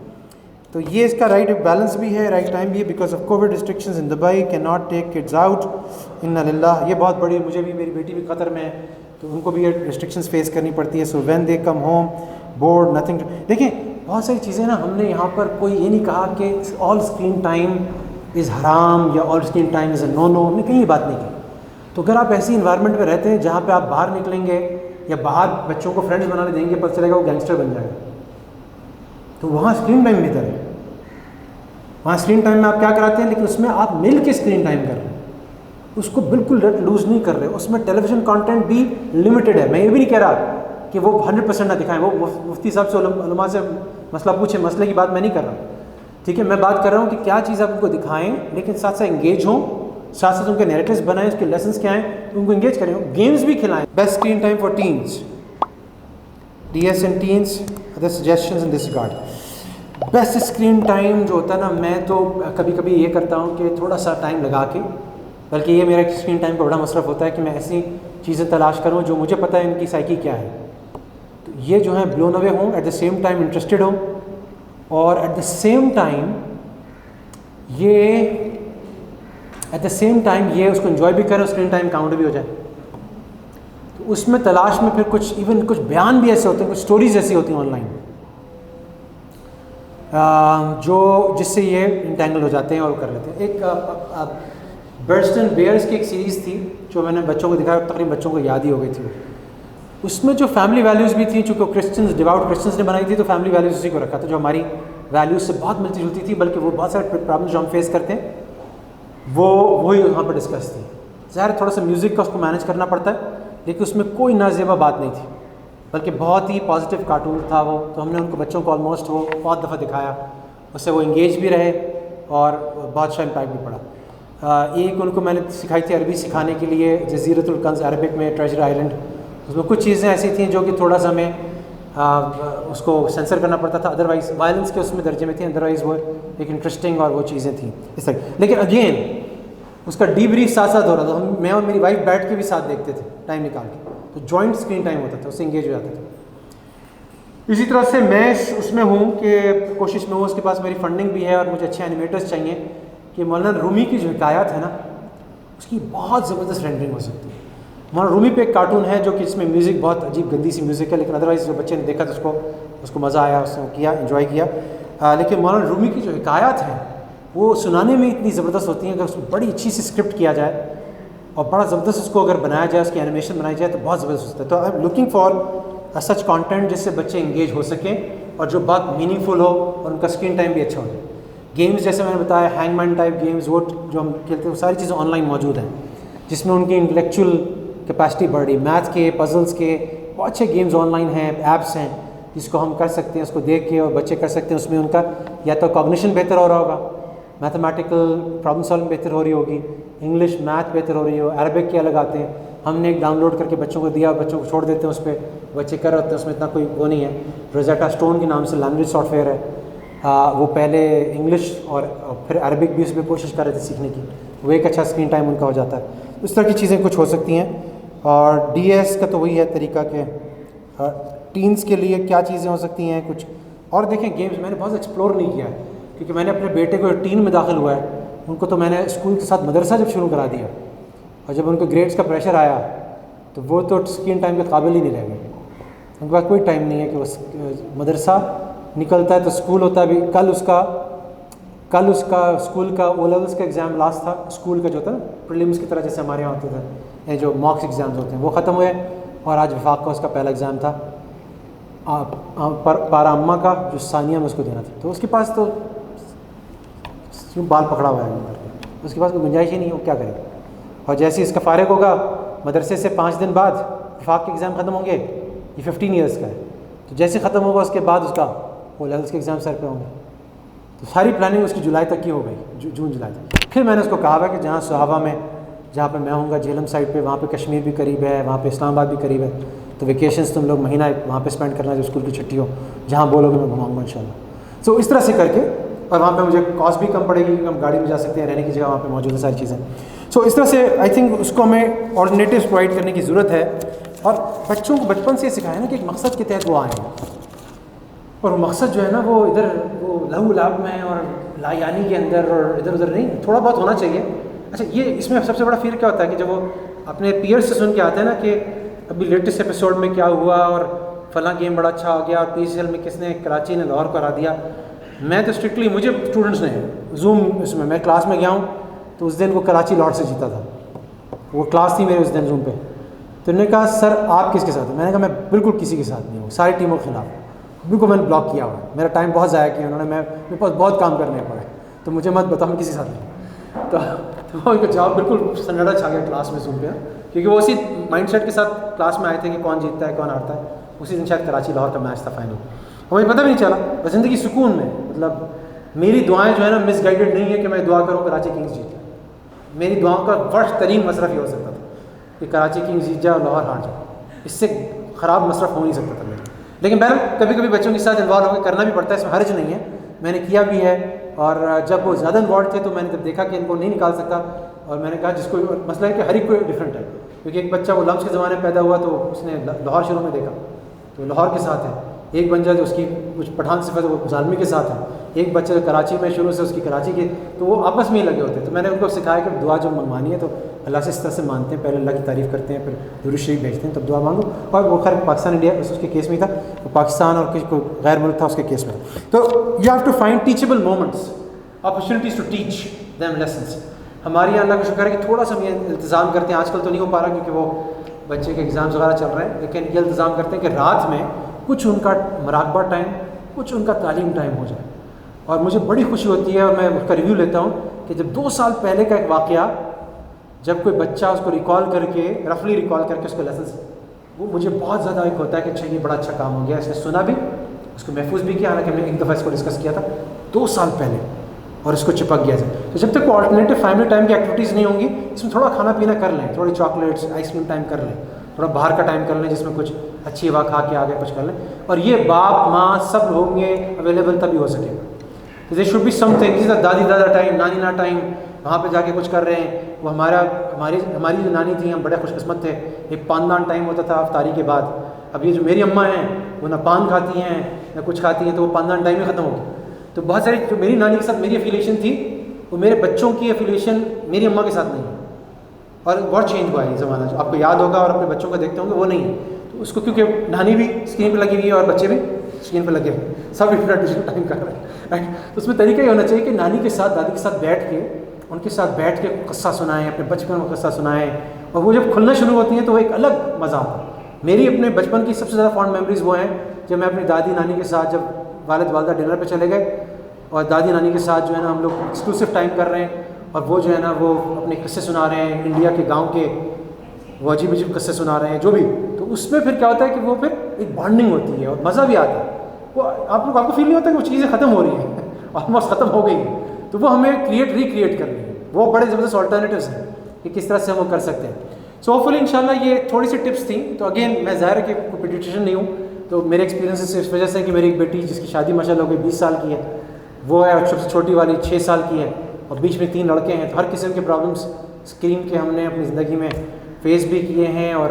तो ये इसका राइट बैलेंस भी है, राइट टाइम भी है। Because of covid restrictions in Dubai can not take kids out. इन्ना लिल्लाह, ये बहुत बड़ी, मुझे भी, मेरी बेटी भी कतर में है तो उनको भी ये रिस्ट्रिक्शंस फेस करनी पड़ती है। So when they come home board nothing. देखिए बहुत सारी चीज़ें ना, हमने यहाँ पर कोई ये नहीं कहा कि ऑल स्क्रीन टाइम इज़ हराम या all screen time is a no no, हमने कहीं बात नहीं की। तो अगर आप ऐसी इन्वायरमेंट में रहते हैं जहाँ पे आप बाहर निकलेंगे या बाहर बच्चों को फ्रेंड्स बनाने देंगे, पता चलेगा वो गैंगस्टर बन जाएगा, तो वहाँ स्क्रीन टाइम बेहतर है। वहाँ स्क्रीन टाइम में आप क्या कराते हैं, लेकिन उसमें आप मिल के स्क्रीन टाइम कर रहे हैं, उसको बिल्कुल लूज़ नहीं कर रहे। उसमें टेलीविज़न कंटेंट भी लिमिटेड है। मैं ये भी नहीं कह रहा कि वो 100% ना दिखाएं, वो मुफ्ती साहब से उलमा से मसला पूछे, मसले की बात मैं नहीं कर रहा, ठीक है। मैं बात कर रहा हूँ कि क्या चीज़ आप उनको दिखाएं, लेकिन साथ साथ एंगेज हों, साथ साथ उनके नैरेटिव्स बनाएं, उसके लेसन्स क्या हैं, तो उनको एंगेज करें। गेम्स भी खिलाएं। Best screen time for teens, DS and teens, other suggestions in this regard. Best screen time जो होता है ना, मैं तो कभी कभी ये करता हूँ कि थोड़ा सा टाइम लगा के, बल्कि ये मेरा स्क्रीन टाइम का बड़ा मसरफ़ होता है कि मैं ऐसी चीज़ें तलाश करूँ जो मुझे पता है इनकी साइकी क्या है, तो ये जो है ब्लोन अवे हों, at the same time interested हों, और एट द सेम टाइम ये उसको एंजॉय भी करें, स्क्रीन टाइम काउंट भी हो जाए। तो उसमें तलाश में फिर कुछ इवन कुछ बयान भी ऐसे होते हैं, कुछ स्टोरीज ऐसी होती हैं ऑनलाइन जो जिससे ये इंटेंगल हो जाते हैं और कर लेते हैं। एक बर्ड्स एंड बेयर्स की एक सीरीज़ थी जो मैंने बच्चों को दिखाया, तकरीबन बच्चों को याद ही हो गई थी। उसमें जो फैमिली वैल्यूज़ भी थी, चूँकि क्रिश्चियंस डिवाउट क्रिश्चियंस ने बनाई थी, तो फैमिली वैल्यूज़ उसी को रखा था जो हमारी वैल्यूज़ से बहुत मिलती जुलती थी, बल्कि वो बहुत सारे प्रॉब्लम जो हम फेस करते हैं वो वही वहाँ पर डिस्कस थी। ज़ाहिर थोड़ा सा म्यूज़िक का उसको मैनेज करना पड़ता है, लेकिन उसमें कोई नाजेबा बात नहीं थी, बल्कि बहुत ही पॉजिटिव कार्टून था वो। तो हमने उनको बच्चों को ऑलमोस्ट वो बहुत दफ़ा दिखाया, उससे वो इंगेज भी रहे और बहुत अच्छा इम्पैक्ट भी पड़ा। एक उनको मैंने सिखाई थी अरबी सिखाने के लिए, जज़ीरतुल कंज़ अरबिक में ट्रेजर आइलैंड। उसमें कुछ चीज़ें ऐसी थी जो कि थोड़ा सा हमें उसको सेंसर करना पड़ता था, अदरवाइज़ वायलेंस के उसमें दर्जे में थी, अदरवाइज़ वो एक इंटरेस्टिंग और वो चीज़ें थी इस तरह। लेकिन अगेन उसका डीब्रीफ साथ साथ हो रहा था, मैं और मेरी वाइफ बैठ के भी साथ देखते थे टाइम निकाल के, तो जॉइंट स्क्रीन टाइम होता था, उससे इंगेज हो जाते थे। इसी तरह से मैं उसमें हूँ कि कोशिश में हूँ, उसके पास मेरी फंडिंग भी है और मुझे अच्छे एनिमेटर्स चाहिए कि मौलाना रूमी की जो हिकायत है ना, उसकी बहुत ज़बरदस्त रेंडरिंग हो सकती है। मौलाना रूमी पे एक कार्टून है जो कि इसमें म्यूज़िक बहुत अजीब गंदी सी म्यूज़िक है, लेकिन अदरवाइज़ जो बच्चे ने देखा तो उसको मज़ा आया, उसने किया, इन्जॉय किया। लेकिन मौलाना रूमी की जो हिकायत है वो सुनाने में इतनी ज़बरदस्त होती है कि उसको बड़ी अच्छी सी स्क्रिप्ट किया जाए और बड़ा ज़बरदस्त उसको अगर बनाया जाए, उसकी एनिमेशन बनाई जाए तो बहुत ज़बरदस्त होता है। तो I am looking for such content जिससे बच्चे इंगेज हो सकें और जो बहुत मीनिंगफुल हो और उनका स्क्रीन टाइम भी अच्छा हो। गेम्स जैसे मैंने बताया, हैंगमैन टाइप गेम्स वो जो हम खेलते हैं, वो सारी चीज़ें ऑनलाइन मौजूद हैं, जिसमें उनकी इंटेलेक्चुअल कैपेसिटी बढ़ रही। मैथ के, पजल्स के बहुत अच्छे गेम्स ऑनलाइन हैं, ऐप्स हैं जिसको हम कर सकते हैं, उसको देख के और बच्चे कर सकते हैं। उसमें उनका या तो कॉग्निशन बेहतर हो रहा होगा, मैथमेटिकल प्रॉब्लम सॉल्विंग बेहतर हो रही होगी, इंग्लिश मैथ बेहतर हो रही हो, अरबिक के अलग आते हैं। हमने एक डाउनलोड करके बच्चों को दिया, बच्चों को छोड़ देते हैं उस पर, बच्चे कर रहे होते हैं, उसमें इतना कोई वो नहीं है। रोज़ेटा स्टोन के नाम से लैंग्वेज सॉफ्टवेयर है, वो पहले इंग्लिश और फिर अरबिक भी उस पर कोशिश कर रहे थे सीखने की, वो एक अच्छा स्क्रीन टाइम उनका हो जाता है। इस तरह की चीज़ें कुछ हो सकती हैं। और DS का तो वही है तरीका के टीन्स के लिए क्या चीज़ें हो सकती हैं कुछ। और देखें गेम्स मैंने बहुत एक्सप्लोर नहीं किया है, क्योंकि मैंने अपने बेटे को टीन में दाखिल हुआ है, उनको तो मैंने स्कूल के साथ मदरसा जब शुरू करा दिया और जब उनको ग्रेड्स का प्रेशर आया तो वो तो स्क्रीन टाइम के काबिल ही नहीं रह गए। उनके पास कोई टाइम नहीं है कि वो मदरसा निकलता है तो स्कूल होता है। अभी कल उसका स्कूल का O लेवल्स का एग्ज़ाम लास्ट था, स्कूल का जो था प्रीलिम्स की तरह जैसे हमारे यहाँ होते थे, ये जो मॉक्स एग्ज़ाम्स होते हैं वो ख़त्म हुए और आज विफाक का उसका पहला एग्ज़ाम था पारा अम्मा का, जो सानिया में उसको देना था। तो उसके पास तो बाल पकड़ा हुआ है, उसके पास कोई गुंजाइश ही नहीं है, वो क्या करेगा। और जैसे ही इसका फारिग होगा मदरसे से 5 दिन बाद विफाक के एग्ज़ाम ख़त्म होंगे, ये 15 ईयर्स का है, तो जैसे ख़त्म होगा उसके बाद उसका O लेवल्स के एग्ज़ाम सर पे होंगे। तो सारी प्लानिंग उसकी जुलाई तक की हो गई, जून जुलाई तक। फिर मैंने उसको कहा कि जहाँ सुहावा में, जहाँ पर मैं हूँगा झेलम साइड पे, वहाँ पे कश्मीर भी करीब है, वहाँ पे इस्लामाबाद भी करीब है, तो वेकेशंस तुम लोग महीना वहाँ पे स्पेंड करना, जब स्कूल की छुट्टी हो, जहाँ बोलोगे मैं घुमाऊँगा इंशाल्लाह। सो इस तरह से करके, और वहाँ पे मुझे कॉस्ट भी कम पड़ेगी, हम गाड़ी में जा सकते हैं, रहने की जगह वहाँ पे मौजूद है, सारी चीज़ें। सो इस तरह से आई थिंक उसको हमें ऑल्टरनेटिव्स प्रोवाइड करने की ज़रूरत है। और बच्चों को बचपन से सिखाया ना कि एक मकसद के तहत वो आए, और वो मकसद जो है ना वो इधर वो लहू लाभ में और लायानी के अंदर और इधर उधर नहीं, थोड़ा बहुत होना चाहिए। अच्छा, ये इसमें सबसे बड़ा फ़िर क्या होता है कि जब वो अपने पीयर्स से सुन के आते हैं ना कि अभी लेटेस्ट एपिसोड में क्या हुआ और फलां गेम बड़ा अच्छा हो गया और PCL में किसने कराची ने लाहौर को हरा दिया। मैं तो स्ट्रिक्टली, मुझे स्टूडेंट्स ने जूम इसमें, मैं क्लास में गया हूँ तो उस दिन वो कराची लॉर्ड से जीता था, वो क्लास थी मेरे उस दिन जूम पे। तो उन्होंने कहा सर आप किसके साथ हैं? मैंने कहा मैं बिल्कुल किसी के साथ नहीं हूँ, सारी टीमों के खिलाफ, बिल्कुल मैंने ब्लॉक किया हुआ, मेरा टाइम बहुत ज़ाया किया उन्होंने, मेरे पास बहुत काम करने पड़े, तो मुझे मत बताओ मैं किसी साथ नहीं। तो उनका जवाब बिल्कुल सन्नाटा छा गया क्लास में जूम पे, क्योंकि वो उसी माइंडसेट के साथ क्लास में आए थे कि कौन जीतता है कौन हारता है। उसी दिन शायद कराची लाहौर का मैच था फाइनल, और मुझे पता भी नहीं चला, बस ज़िंदगी सुकून में। मतलब मेरी दुआएं जो है ना मिसगाइडेड नहीं है कि मैं दुआ करूँ कराची किंग्स जीत जाए, मेरी दुआओं का वर्ष तरीन मसरफ़ ये हो सकता था कि कराची किंग्स जीत जाए और लाहौर हार जाए, इससे ख़राब मसरफ़ हो नहीं सकता था मेरा। लेकिन बहरहाल कभी कभी बच्चों के साथ इन्वॉल्व होकर करना भी पड़ता है, इसमें हर्ज नहीं है, मैंने किया भी है। और जब वो ज़्यादा इन्वॉल्व थे तो मैंने जब देखा कि इनको नहीं निकाल सकता, और मैंने कहा जिसको मसला है कि हर एक कोई डिफरेंट है, क्योंकि एक बच्चा वो लम्स के ज़माने में पैदा हुआ तो उसने लाहौर शुरू में देखा तो लाहौर के साथ है, एक बच्चा जो उसकी कुछ पठान सिफत वो जालमी के साथ है, एक बच्चा जो कराची में शुरू से उसकी कराची के, तो वो आपस में ही लगे होते। तो मैंने उनको सिखाया कि दुआ जब मंगवानी है तो अल्लाह से इस तरह से मानते हैं, पहले अल्लाह की तारीफ़ करते हैं, फिर दुरूद शरीफ भेजते हैं, तब दुआ मांगो। और वो खैर पाकिस्तान इंडिया उसके केस में था, वो पाकिस्तान और किसी को गैर मुल्क था उसके केस में। तो you have to find teachable moments, opportunities to teach them lessons. हमारे यहाँ अल्लाह का शुक्र है कि थोड़ा सा हम ये इंतज़ाम करते हैं, आजकल तो नहीं हो पा रहा क्योंकि वो बच्चे के एग्ज़ाम्स वगैरह चल रहे हैं, लेकिन ये इंतज़ाम करते हैं कि रात में कुछ उनका मराकबा टाइम, कुछ उनका तालीम टाइम हो जाए। और मुझे बड़ी खुशी होती है और मैं उसका रिव्यू लेता हूँ कि जब 2 साल पहले का एक वाक़या, जब कोई बच्चा उसको रिकॉल करके, रफली रिकॉल करके उसको लेसन, वो मुझे बहुत ज़्यादा एक होता है कि अच्छा ये बड़ा अच्छा काम हो गया, इसने सुना भी, उसको महफूज भी किया। हालांकि हमने एक दफ़ा इसको डिस्कस किया था 2 साल पहले, और इसको चिपक गया था। तो जब तक ऑल्टरनेटिव फैमिली टाइम की एक्टिविटीज़ नहीं होंगी, इसमें थोड़ा खाना पीना कर लें, थोड़ी चॉकलेट्स, आइसक्रीम टाइम कर लें, थोड़ा बाहर का टाइम कर लें जिसमें कुछ अच्छी हवा खा के आगे कुछ कर लें, और ये बाप माँ सब होंगे अवेलेबल तभी हो सकेगा। तो दे शुड बी समथिंग, इसी तरह दादी दादा टाइम, नानी ना टाइम, वहाँ पे जाके कुछ कर रहे हैं। वो हमारी जो नानी थी, हम बड़े खुशकिस्मत थे, एक पानदान टाइम होता था अफ्तारी के बाद। अब ये जो मेरी अम्मा हैं वो ना पान खाती हैं ना कुछ खाती हैं, तो वो पानदान टाइम ही ख़त्म हो गया। तो बहुत सारी जो मेरी नानी के साथ मेरी एफिलिएशन थी, वो मेरे बच्चों की एफिलिएशन मेरी अम्मा के साथ नहीं है, और बहुत चेंज हुआ है ये ज़माना। जो आपको याद होगा और अपने बच्चों को देखते होंगे, वो नहीं है। तो उसको क्योंकि नानी भी स्क्रीन पर लगी हुई है और बच्चे भी स्क्रीन पर लगे हुए, सब इंटरनेट डिजिटल टाइम कर रहे हैं, राइट। तो उसमें तरीका ये होना चाहिए कि नानी के साथ, दादी के साथ बैठ के, उनके साथ बैठ के किस्सा सुनाएं, अपने बचपन का किस्सा सुनाएं, और वो जब खुलना शुरू होती हैं तो वो एक अलग मज़ा आता है। मेरी अपने बचपन की सबसे ज़्यादा फॉन्ड मेमोरीज़ वो हैं जब मैं अपनी दादी नानी के साथ, जब वालिद वालदा डिनर पे चले गए और दादी नानी के साथ जो है ना हम लोग एक्सक्लूसिव टाइम कर रहे हैं, और वो जो है ना वो अपने किस्से सुना रहे हैं, इंडिया के गाँव के वो अजीब अजीब किस्से सुना रहे हैं जो भी। तो उसमें फिर क्या होता है कि वो फिर एक बॉन्डिंग होती है और मज़ा भी आता है। वो आपको फील नहीं होता कि वो चीज़ें ख़त्म हो रही हैं, ऑलमोस्ट ख़त्म हो गई हैं, तो वो हमें रिक्रिएट करनी है। वो बड़े ज़बरदस्त ऑल्टरनेटिव्स हैं कि किस तरह से हम वो कर सकते हैं। सो होपफुली इंशाल्लाह ये थोड़ी सी टिप्स थी। तो अगेन मैं ज़ाहिर है कि कोई पीडियाट्रिशियन नहीं हूँ, तो मेरे एक्सपीरियंस इस वजह से कि मेरी एक बेटी जिसकी शादी माशाल्लाह हो गई 20 साल की है, वो है, और सबसे छोटी वाली 6 साल की है, और बीच में 3 लड़के हैं। तो हर किस्म के प्रॉब्लम्स स्क्रीन के हमने अपनी ज़िंदगी में फेस भी किए हैं। और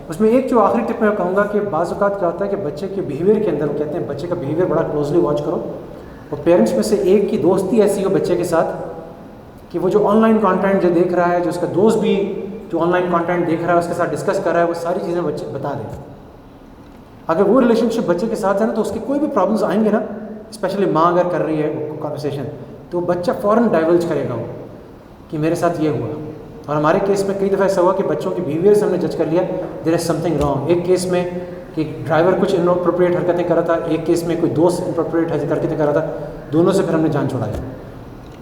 उसमें एक जो आखिरी टिप मैं कहूँगा कि बाज़ औक़ात क्या होता है कि बच्चे के बिहेवियर के अंदर, वो कहते हैं बच्चे का बिहेवियर बड़ा क्लोजली वॉच करो, और पेरेंट्स में से एक की दोस्ती ऐसी हो बच्चे के साथ कि वो जो ऑनलाइन कंटेंट जो देख रहा है, जो उसका दोस्त भी जो ऑनलाइन कंटेंट देख रहा है उसके साथ डिस्कस कर रहा है, वो सारी चीज़ें बच्चे बता दें। अगर वो रिलेशनशिप बच्चे के साथ है ना, तो उसके कोई भी प्रॉब्लम्स आएंगे ना, स्पेशली माँ अगर कर रही है कॉन्वर्सेशन, तो बच्चा फ़ौरन डाइवर्ज करेगा वो कि मेरे साथ ये हुआ। और हमारे केस में कई दफ़ा ऐसा हुआ कि बच्चों के बिहेवियर से हमने जज कर लिया देयर इज़ समथिंग रॉन्ग। एक केस में कि ड्राइवर कुछ इनअप्रोप्रिएट हरकतें कर रहा था, एक केस में कोई दोस्त इनअप्रोप्रिएट हरकतें कर रहा था, दोनों से फिर हमने जान छुड़ाया।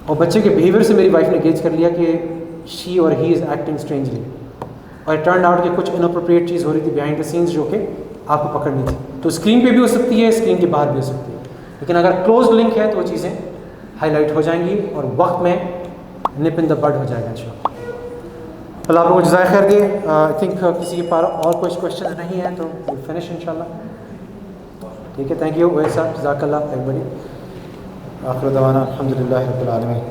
और बच्चे के बिहेवियर से मेरी वाइफ ने गेज कर लिया कि शी और ही इज़ एक्टिंग स्ट्रेंजली, और टर्न आउट कि कुछ इनअप्रोप्रिएट चीज़ हो रही थी बिहाइंड द सीन्स जो कि आपको पकड़नी थी। तो स्क्रीन पे भी हो सकती है, स्क्रीन के बाहर भी हो सकती है, लेकिन अगर क्लोज लिंक है तो वो चीज़ें हाईलाइट हो जाएंगी और वक्त में निप इन द बड हो जाएगा इंशाल्लाह। अल्लाह आपको जज़ाए खैर दे। आई थिंक किसी के पास और कुछ क्वेश्चन नहीं है तो विल फिनिश इंशाल्लाह। ठीक है, थैंक यू वैसा, जज़ाकल्लाह एवरीबॉडी। आखिर दवाना अल्हम्दुलिल्लाहि रब्बिल आलमीन।